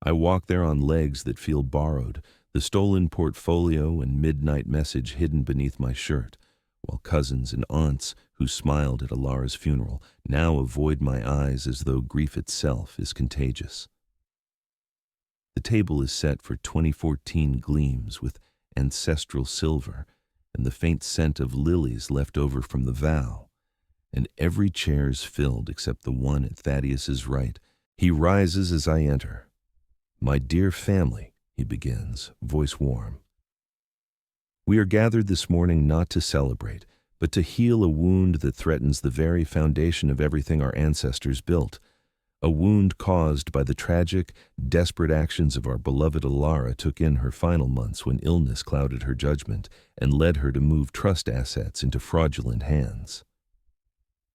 I walk there on legs that feel borrowed, the stolen portfolio and midnight message hidden beneath my shirt, while cousins and aunts who smiled at Alara's funeral now avoid my eyes as though grief itself is contagious. The table is set for 2014 gleams with ancestral silver and the faint scent of lilies left over from the vow, and every chair's filled except the one at Thaddeus's right. He rises as I enter. "My dear family," he begins, voice warm. "We are gathered this morning not to celebrate, but to heal a wound that threatens the very foundation of everything our ancestors built, a wound caused by the tragic, desperate actions of our beloved Alara took in her final months when illness clouded her judgment and led her to move trust assets into fraudulent hands."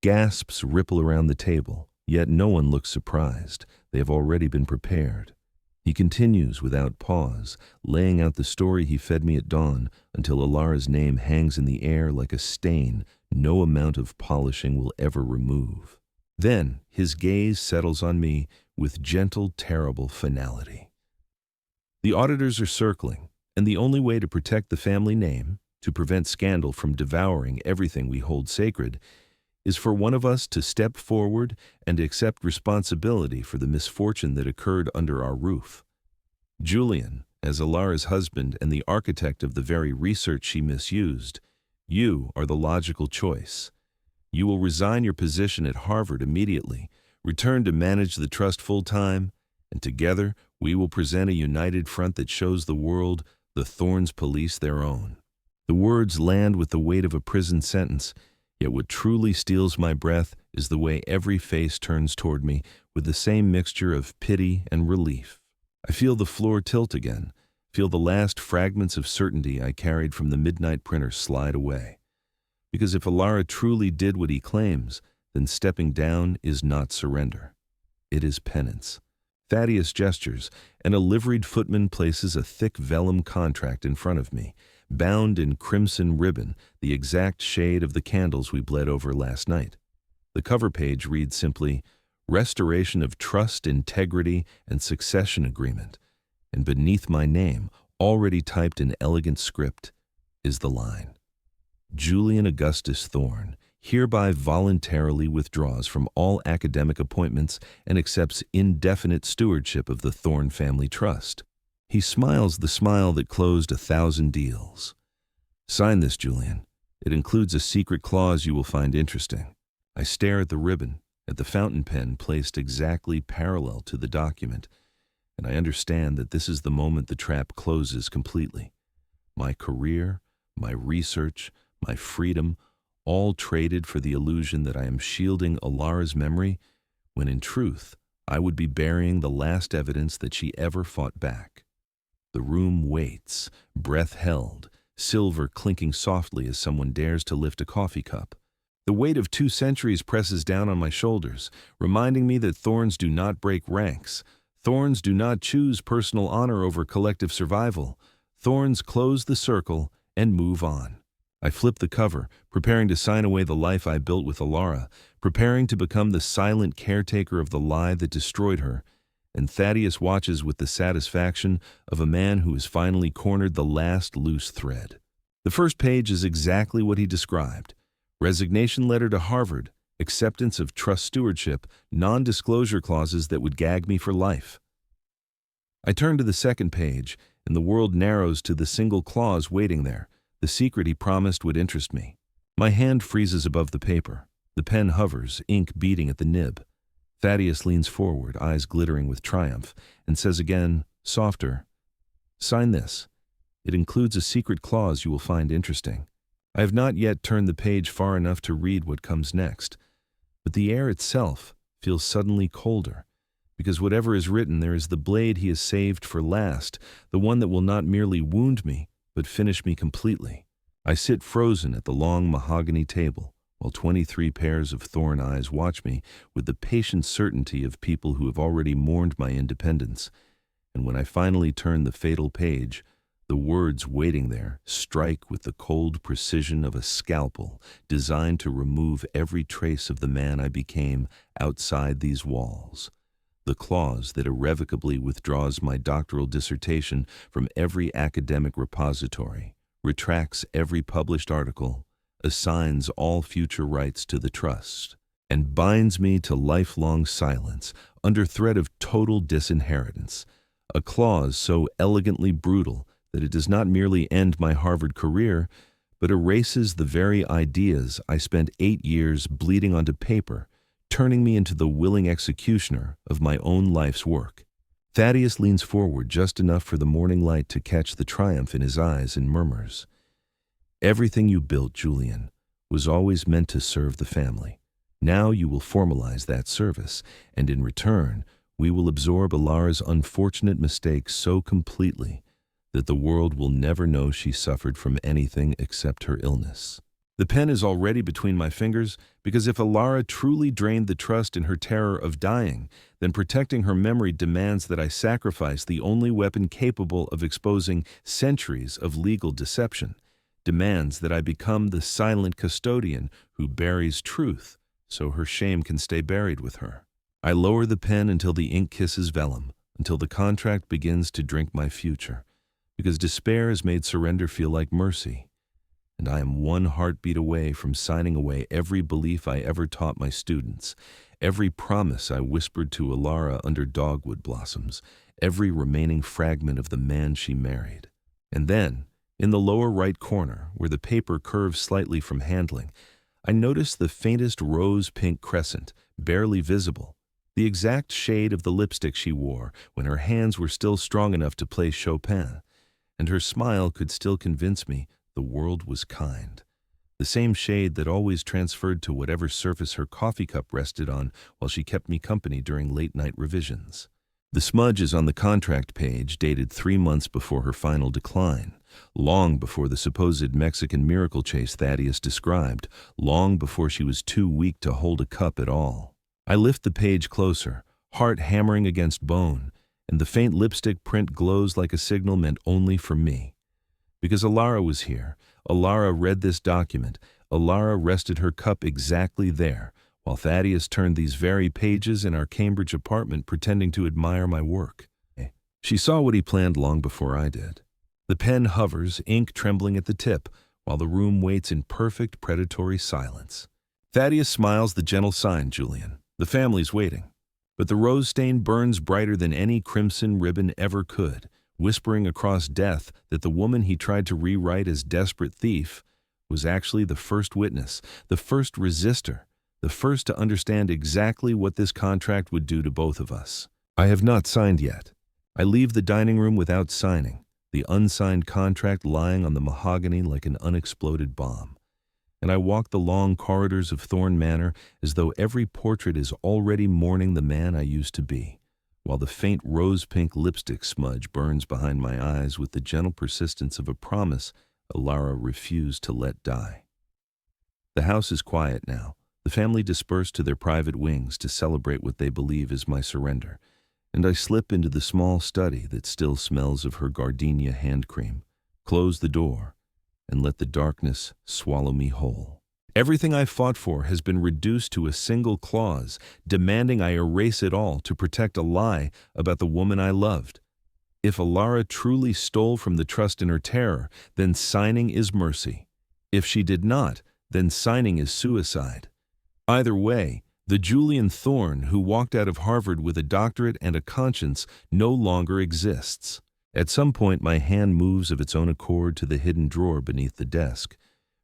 Gasps ripple around the table, yet no one looks surprised. They have already been prepared. He continues without pause, laying out the story he fed me at dawn until Alara's name hangs in the air like a stain no amount of polishing will ever remove. Then his gaze settles on me with gentle, terrible finality. The auditors are circling, and the only way to protect the family name, to prevent scandal from devouring everything we hold sacred, is for one of us to step forward and accept responsibility for the misfortune that occurred under our roof. Julian, as Alara's husband and the architect of the very research she misused, you are the logical choice. You will resign your position at Harvard immediately, return to manage the trust full-time, and together we will present a united front that shows the world the Thorns police their own. The words land with the weight of a prison sentence, yet what truly steals my breath is the way every face turns toward me with the same mixture of pity and relief. I feel the floor tilt again, feel the last fragments of certainty I carried from the midnight printer slide away. Because if Alara truly did what he claims, then stepping down is not surrender. It is penance. Thaddeus gestures, and a liveried footman places a thick vellum contract in front of me, bound in crimson ribbon, the exact shade of the candles we bled over last night. The cover page reads simply, "Restoration of Trust, Integrity, and Succession Agreement," and beneath my name, already typed in elegant script, is the line, "Julian Augustus Thorn hereby voluntarily withdraws from all academic appointments and accepts indefinite stewardship of the Thorn Family Trust." He smiles the smile that closed 1,000 deals. "Sign this, Julian. It includes a secret clause you will find interesting." I stare at the ribbon, at the fountain pen placed exactly parallel to the document, and I understand that this is the moment the trap closes completely. My career, my research, my freedom, all traded for the illusion that I am shielding Alara's memory, when in truth, I would be burying the last evidence that she ever fought back. The room waits, breath held, silver clinking softly as someone dares to lift a coffee cup. The weight of 2 centuries presses down on my shoulders, reminding me that thorns do not break ranks. Thorns do not choose personal honor over collective survival. Thorns close the circle and move on. I flip the cover, preparing to sign away the life I built with Alara, preparing to become the silent caretaker of the lie that destroyed her, and Thaddeus watches with the satisfaction of a man who has finally cornered the last loose thread. The first page is exactly what he described. Resignation letter to Harvard, acceptance of trust stewardship, non-disclosure clauses that would gag me for life. I turn to the second page, and the world narrows to the single clause waiting there. The secret he promised would interest me. My hand freezes above the paper. The pen hovers, ink beating at the nib. Thaddeus leans forward, eyes glittering with triumph, and says again, softer, "Sign this. It includes a secret clause you will find interesting." I have not yet turned the page far enough to read what comes next, but the air itself feels suddenly colder, because whatever is written, there is the blade he has saved for last, the one that will not merely wound me, but finish me completely. I sit frozen at the long mahogany table, while 23 pairs of thorn eyes watch me with the patient certainty of people who have already mourned my independence. And when I finally turn the fatal page, the words waiting there strike with the cold precision of a scalpel designed to remove every trace of the man I became outside these walls. The clause that irrevocably withdraws my doctoral dissertation from every academic repository, retracts every published article, assigns all future rights to the trust, and binds me to lifelong silence under threat of total disinheritance. A clause so elegantly brutal that it does not merely end my Harvard career, but erases the very ideas I spent 8 years bleeding onto paper, turning me into the willing executioner of my own life's work. Thaddeus leans forward just enough for the morning light to catch the triumph in his eyes and murmurs, "Everything you built, Julian, was always meant to serve the family. Now you will formalize that service, and in return, we will absorb Alara's unfortunate mistake so completely that the world will never know she suffered from anything except her illness." The pen is already between my fingers, because if Alara truly drained the trust in her terror of dying, then protecting her memory demands that I sacrifice the only weapon capable of exposing centuries of legal deception, demands that I become the silent custodian who buries truth so her shame can stay buried with her. I lower the pen until the ink kisses vellum, until the contract begins to drink my future, because despair has made surrender feel like mercy. And I am one heartbeat away from signing away every belief I ever taught my students, every promise I whispered to Alara under dogwood blossoms, every remaining fragment of the man she married. And then, in the lower right corner, where the paper curves slightly from handling, I notice the faintest rose-pink crescent, barely visible, the exact shade of the lipstick she wore when her hands were still strong enough to play Chopin, and her smile could still convince me the world was kind. The same shade that always transferred to whatever surface her coffee cup rested on while she kept me company during late-night revisions. The smudge is on the contract page, dated 3 months before her final decline, long before the supposed Mexican miracle chase Thaddeus described, long before she was too weak to hold a cup at all. I lift the page closer, heart hammering against bone, and the faint lipstick print glows like a signal meant only for me. Because Alara was here, Alara read this document, Alara rested her cup exactly there, while Thaddeus turned these very pages in our Cambridge apartment pretending to admire my work. She saw what he planned long before I did. The pen hovers, ink trembling at the tip, while the room waits in perfect predatory silence. Thaddeus smiles the gentle sign, Julian. The family's waiting. But the rose stain burns brighter than any crimson ribbon ever could, whispering across death that the woman he tried to rewrite as desperate thief was actually the first witness, the first resistor, the first to understand exactly what this contract would do to both of us. I have not signed yet. I leave the dining room without signing, the unsigned contract lying on the mahogany like an unexploded bomb. And I walk the long corridors of Thorn Manor as though every portrait is already mourning the man I used to be, while the faint rose-pink lipstick smudge burns behind my eyes with the gentle persistence of a promise Alara refused to let die. The house is quiet now. The family disperse to their private wings to celebrate what they believe is my surrender, and I slip into the small study that still smells of her gardenia hand cream, close the door, and let the darkness swallow me whole. Everything I fought for has been reduced to a single clause, demanding I erase it all to protect a lie about the woman I loved. If Alara truly stole from the trust in her terror, then signing is mercy. If she did not, then signing is suicide. Either way, the Julian Thorne who walked out of Harvard with a doctorate and a conscience no longer exists. At some point, my hand moves of its own accord to the hidden drawer beneath the desk,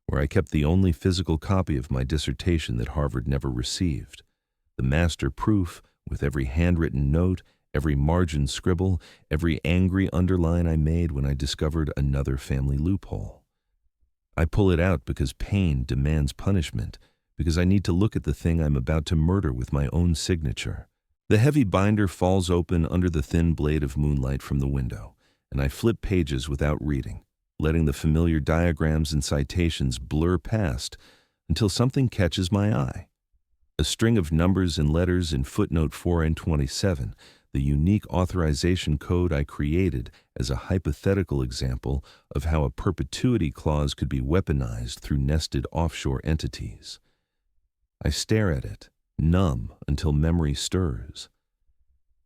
where I kept the only physical copy of my dissertation that Harvard never received. The master proof, with every handwritten note, every margin scribble, every angry underline I made when I discovered another family loophole. I pull it out because pain demands punishment, because I need to look at the thing I'm about to murder with my own signature. The heavy binder falls open under the thin blade of moonlight from the window, and I flip pages without reading, letting the familiar diagrams and citations blur past until something catches my eye. A string of numbers and letters in footnote 4 and 27, the unique authorization code I created as a hypothetical example of how a perpetuity clause could be weaponized through nested offshore entities. I stare at it, numb until memory stirs.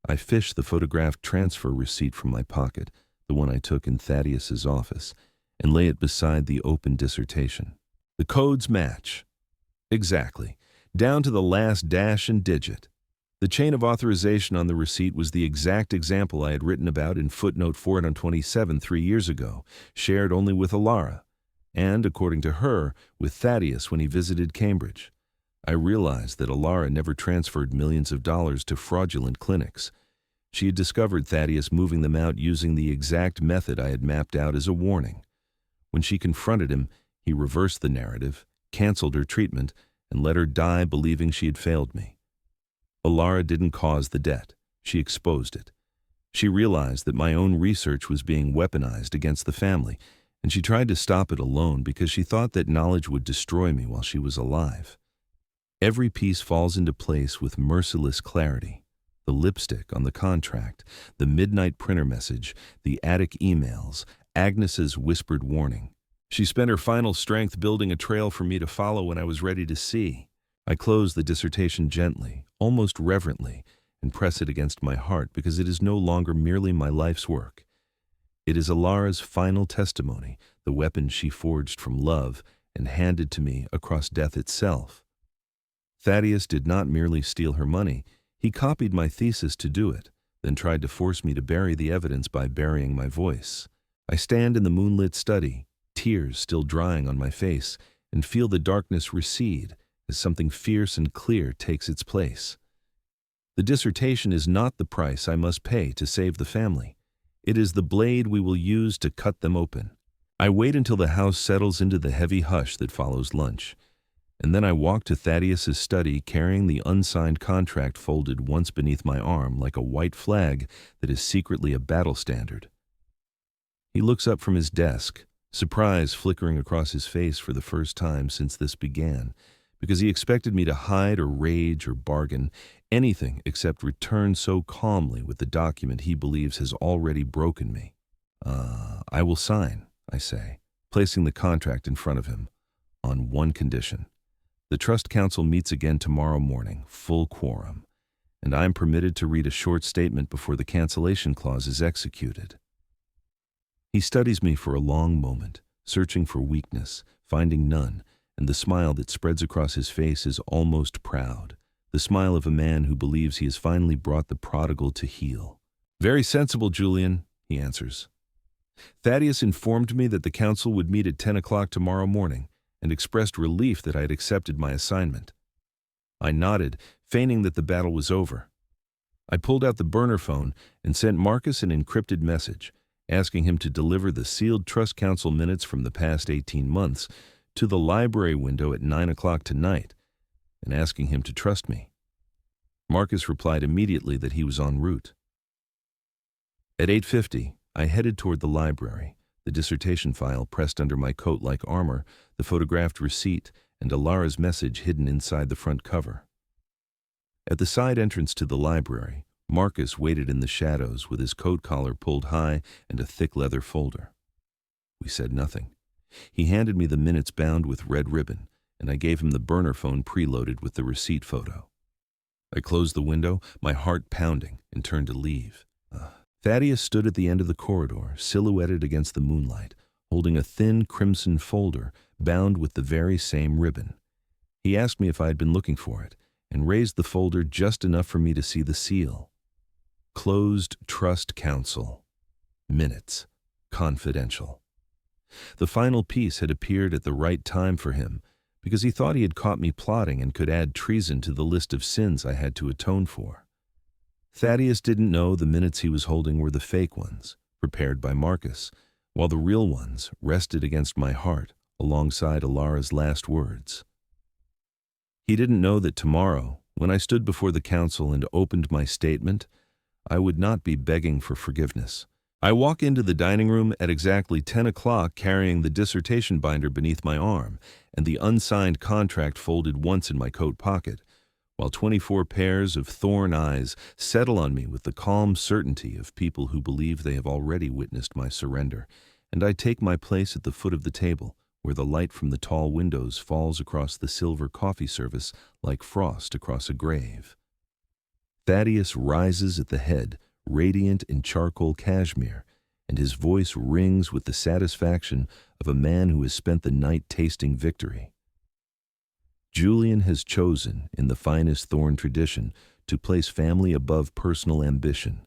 I fish the photographed transfer receipt from my pocket, the one I took in Thaddeus's office, and lay it beside the open dissertation. The codes match. Exactly, down to the last dash and digit. The chain of authorization on the receipt was the exact example I had written about in footnote 427 3 years ago, shared only with Alara, and, according to her, with Thaddeus when he visited Cambridge. I realized that Alara never transferred millions of dollars to fraudulent clinics. She had discovered Thaddeus moving them out using the exact method I had mapped out as a warning. When she confronted him, he reversed the narrative, canceled her treatment, and let her die believing she had failed me. Alara didn't cause the debt. She exposed it. She realized that my own research was being weaponized against the family, and she tried to stop it alone because she thought that knowledge would destroy me while she was alive. Every piece falls into place with merciless clarity. The lipstick on the contract, the midnight printer message, the attic emails, Agnes's whispered warning. She spent her final strength building a trail for me to follow when I was ready to see. I close the dissertation gently, almost reverently, and press it against my heart because it is no longer merely my life's work. It is Alara's final testimony, the weapon she forged from love and handed to me across death itself. Thaddeus did not merely steal her money, he copied my thesis to do it, then tried to force me to bury the evidence by burying my voice. I stand in the moonlit study, tears still drying on my face, and feel the darkness recede as something fierce and clear takes its place. The dissertation is not the price I must pay to save the family. It is the blade we will use to cut them open. I wait until the house settles into the heavy hush that follows lunch. And then I walk to Thaddeus's study carrying the unsigned contract folded once beneath my arm like a white flag that is secretly a battle standard. He looks up from his desk, surprise flickering across his face for the first time since this began, because he expected me to hide or rage or bargain, anything except return so calmly with the document he believes has already broken me. I will sign, I say, placing the contract in front of him, on one condition. The Trust Council meets again tomorrow morning, full quorum, and I am permitted to read a short statement before the cancellation clause is executed. He studies me for a long moment, searching for weakness, finding none, and the smile that spreads across his face is almost proud, the smile of a man who believes he has finally brought the prodigal to heel. "Very sensible, Julian," he answers. Thaddeus informed me that the council would meet at 10 o'clock tomorrow morning, and expressed relief that I had accepted my assignment. I nodded, feigning that the battle was over. I pulled out the burner phone and sent Marcus an encrypted message, asking him to deliver the sealed Trust Council minutes from the past 18 months to the library window at 9 o'clock tonight, and asking him to trust me. Marcus replied immediately that he was en route. At 8:50, I headed toward the library, the dissertation file pressed under my coat like armor, the photographed receipt, and Alara's message hidden inside the front cover. At the side entrance to the library, Marcus waited in the shadows with his coat collar pulled high and a thick leather folder. We said nothing. He handed me the minutes bound with red ribbon, and I gave him the burner phone preloaded with the receipt photo. I closed the window, my heart pounding, and turned to leave. Thaddeus stood at the end of the corridor, silhouetted against the moonlight, holding a thin crimson folder bound with the very same ribbon. He asked me if I had been looking for it, and raised the folder just enough for me to see the seal. Closed Trust Council. Minutes. Confidential. The final piece had appeared at the right time for him, because he thought he had caught me plotting and could add treason to the list of sins I had to atone for. Thaddeus didn't know the minutes he was holding were the fake ones, prepared by Marcus, while the real ones rested against my heart alongside Alara's last words. He didn't know that tomorrow, when I stood before the council and opened my statement, I would not be begging for forgiveness. I walk into the dining room at exactly 10 o'clock carrying the dissertation binder beneath my arm and the unsigned contract folded once in my coat pocket, while 24 pairs of thorn eyes settle on me with the calm certainty of people who believe they have already witnessed my surrender, and I take my place at the foot of the table, where the light from the tall windows falls across the silver coffee service like frost across a grave. Thaddeus rises at the head, radiant in charcoal cashmere, and his voice rings with the satisfaction of a man who has spent the night tasting victory. Julian has chosen, in the finest Thorn tradition, to place family above personal ambition.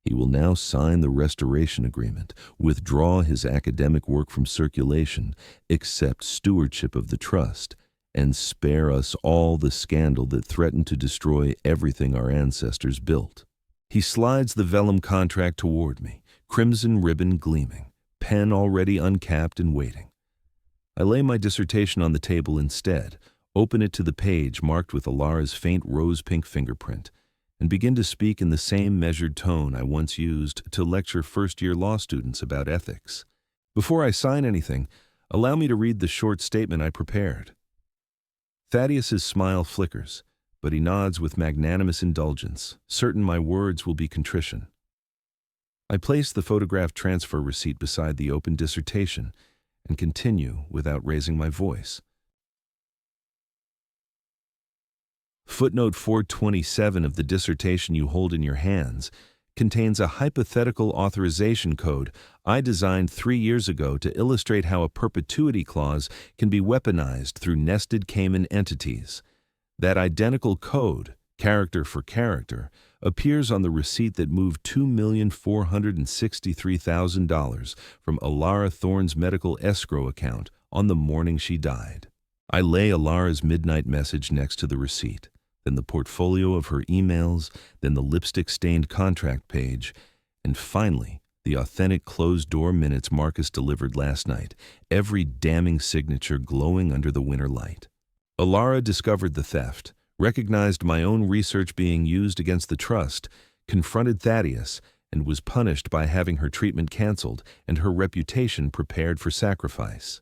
He will now sign the restoration agreement, withdraw his academic work from circulation, accept stewardship of the trust, and spare us all the scandal that threatened to destroy everything our ancestors built. He slides the vellum contract toward me, crimson ribbon gleaming, pen already uncapped and waiting. I lay my dissertation on the table instead, open it to the page marked with Alara's faint rose-pink fingerprint, and begin to speak in the same measured tone I once used to lecture first-year law students about ethics. Before I sign anything, allow me to read the short statement I prepared. Thaddeus's smile flickers, but he nods with magnanimous indulgence, certain my words will be contrition. I place the photograph transfer receipt beside the open dissertation and continue without raising my voice. Footnote 427 of the dissertation you hold in your hands contains a hypothetical authorization code I designed 3 years ago to illustrate how a perpetuity clause can be weaponized through nested Cayman entities. That identical code, character for character, appears on the receipt that moved $2,463,000 from Alara Thorne's medical escrow account on the morning she died. I lay Alara's midnight message next to the receipt, then the portfolio of her emails, then the lipstick-stained contract page, and finally, the authentic closed-door minutes Marcus delivered last night, every damning signature glowing under the winter light. Alara discovered the theft, recognized my own research being used against the trust, confronted Thaddeus, and was punished by having her treatment canceled and her reputation prepared for sacrifice.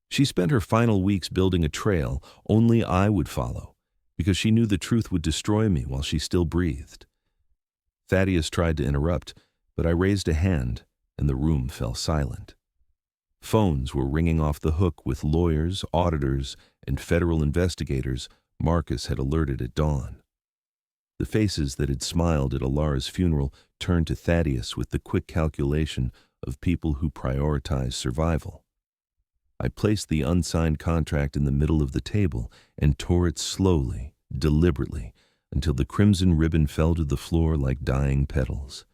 She spent her final weeks building a trail only I would follow, because she knew the truth would destroy me while she still breathed. Thaddeus tried to interrupt, but I raised a hand, and the room fell silent. Phones were ringing off the hook with lawyers, auditors, and federal investigators Marcus had alerted at dawn. The faces that had smiled at Alara's funeral turned to Thaddeus with the quick calculation of people who prioritize survival. I placed the unsigned contract in the middle of the table and tore it slowly, deliberately, until the crimson ribbon fell to the floor like dying petals.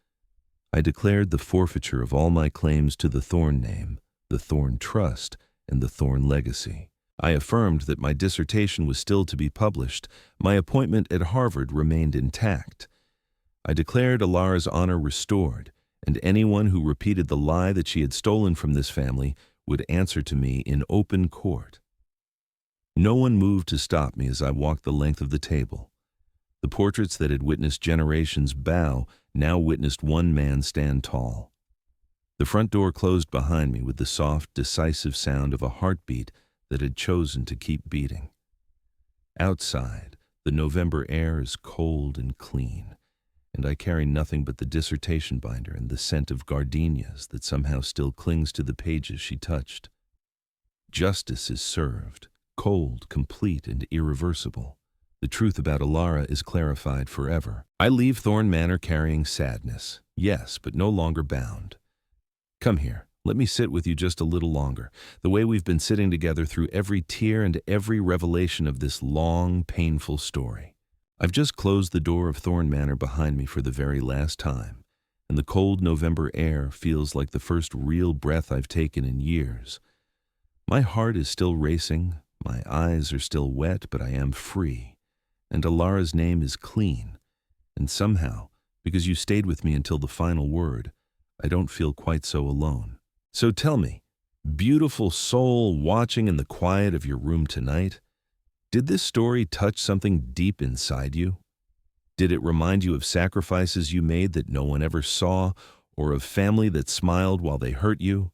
I declared the forfeiture of all my claims to the Thorn name, the Thorn Trust, and the Thorn Legacy. I affirmed that my dissertation was still to be published. My appointment at Harvard remained intact. I declared Alara's honor restored, and anyone who repeated the lie that she had stolen from this family would answer to me in open court. No one moved to stop me as I walked the length of the table. The portraits that had witnessed generations bow now witnessed one man stand tall. The front door closed behind me with the soft, decisive sound of a heartbeat that had chosen to keep beating. Outside, the November air is cold and clean, and I carry nothing but the dissertation binder and the scent of gardenias that somehow still clings to the pages she touched. Justice is served, cold, complete, and irreversible. The truth about Alara is clarified forever. I leave Thorn Manor carrying sadness, yes, but no longer bound. Come here, let me sit with you just a little longer, the way we've been sitting together through every tear and every revelation of this long, painful story. I've just closed the door of Thorn Manor behind me for the very last time, and the cold November air feels like the first real breath I've taken in years. My heart is still racing, my eyes are still wet, but I am free. And Alara's name is clean. And somehow, because you stayed with me until the final word, I don't feel quite so alone. So tell me, beautiful soul watching in the quiet of your room tonight, did this story touch something deep inside you? Did it remind you of sacrifices you made that no one ever saw, or of family that smiled while they hurt you?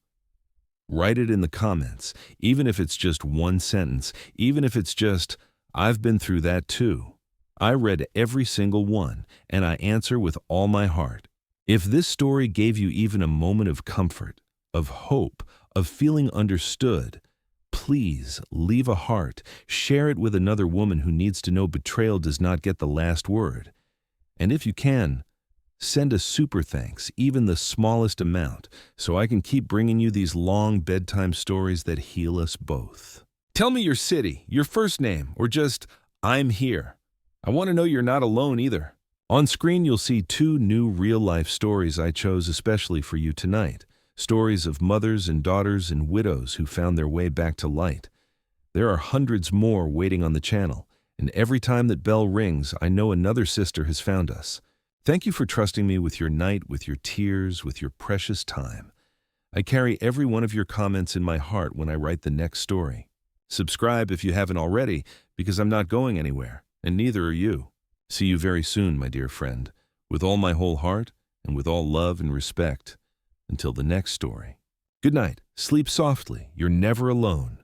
Write it in the comments, even if it's just one sentence, even if it's just, I've been through that too. I read every single one, and I answer with all my heart. If this story gave you even a moment of comfort, of hope, of feeling understood, please leave a heart, share it with another woman who needs to know betrayal does not get the last word. And if you can, send a super thanks, even the smallest amount, so I can keep bringing you these long bedtime stories that heal us both. Tell me your city, your first name, or just, I'm here. I want to know you're not alone either. On screen, you'll see 2 new real-life stories I chose especially for you tonight. Stories of mothers and daughters and widows who found their way back to light. There are hundreds more waiting on the channel, and every time that bell rings, I know another sister has found us. Thank you for trusting me with your night, with your tears, with your precious time. I carry every one of your comments in my heart when I write the next story. Subscribe if you haven't already, because I'm not going anywhere, and neither are you. See you very soon, my dear friend, with all my whole heart and with all love and respect. Until the next story. Good night, sleep softly, you're never alone.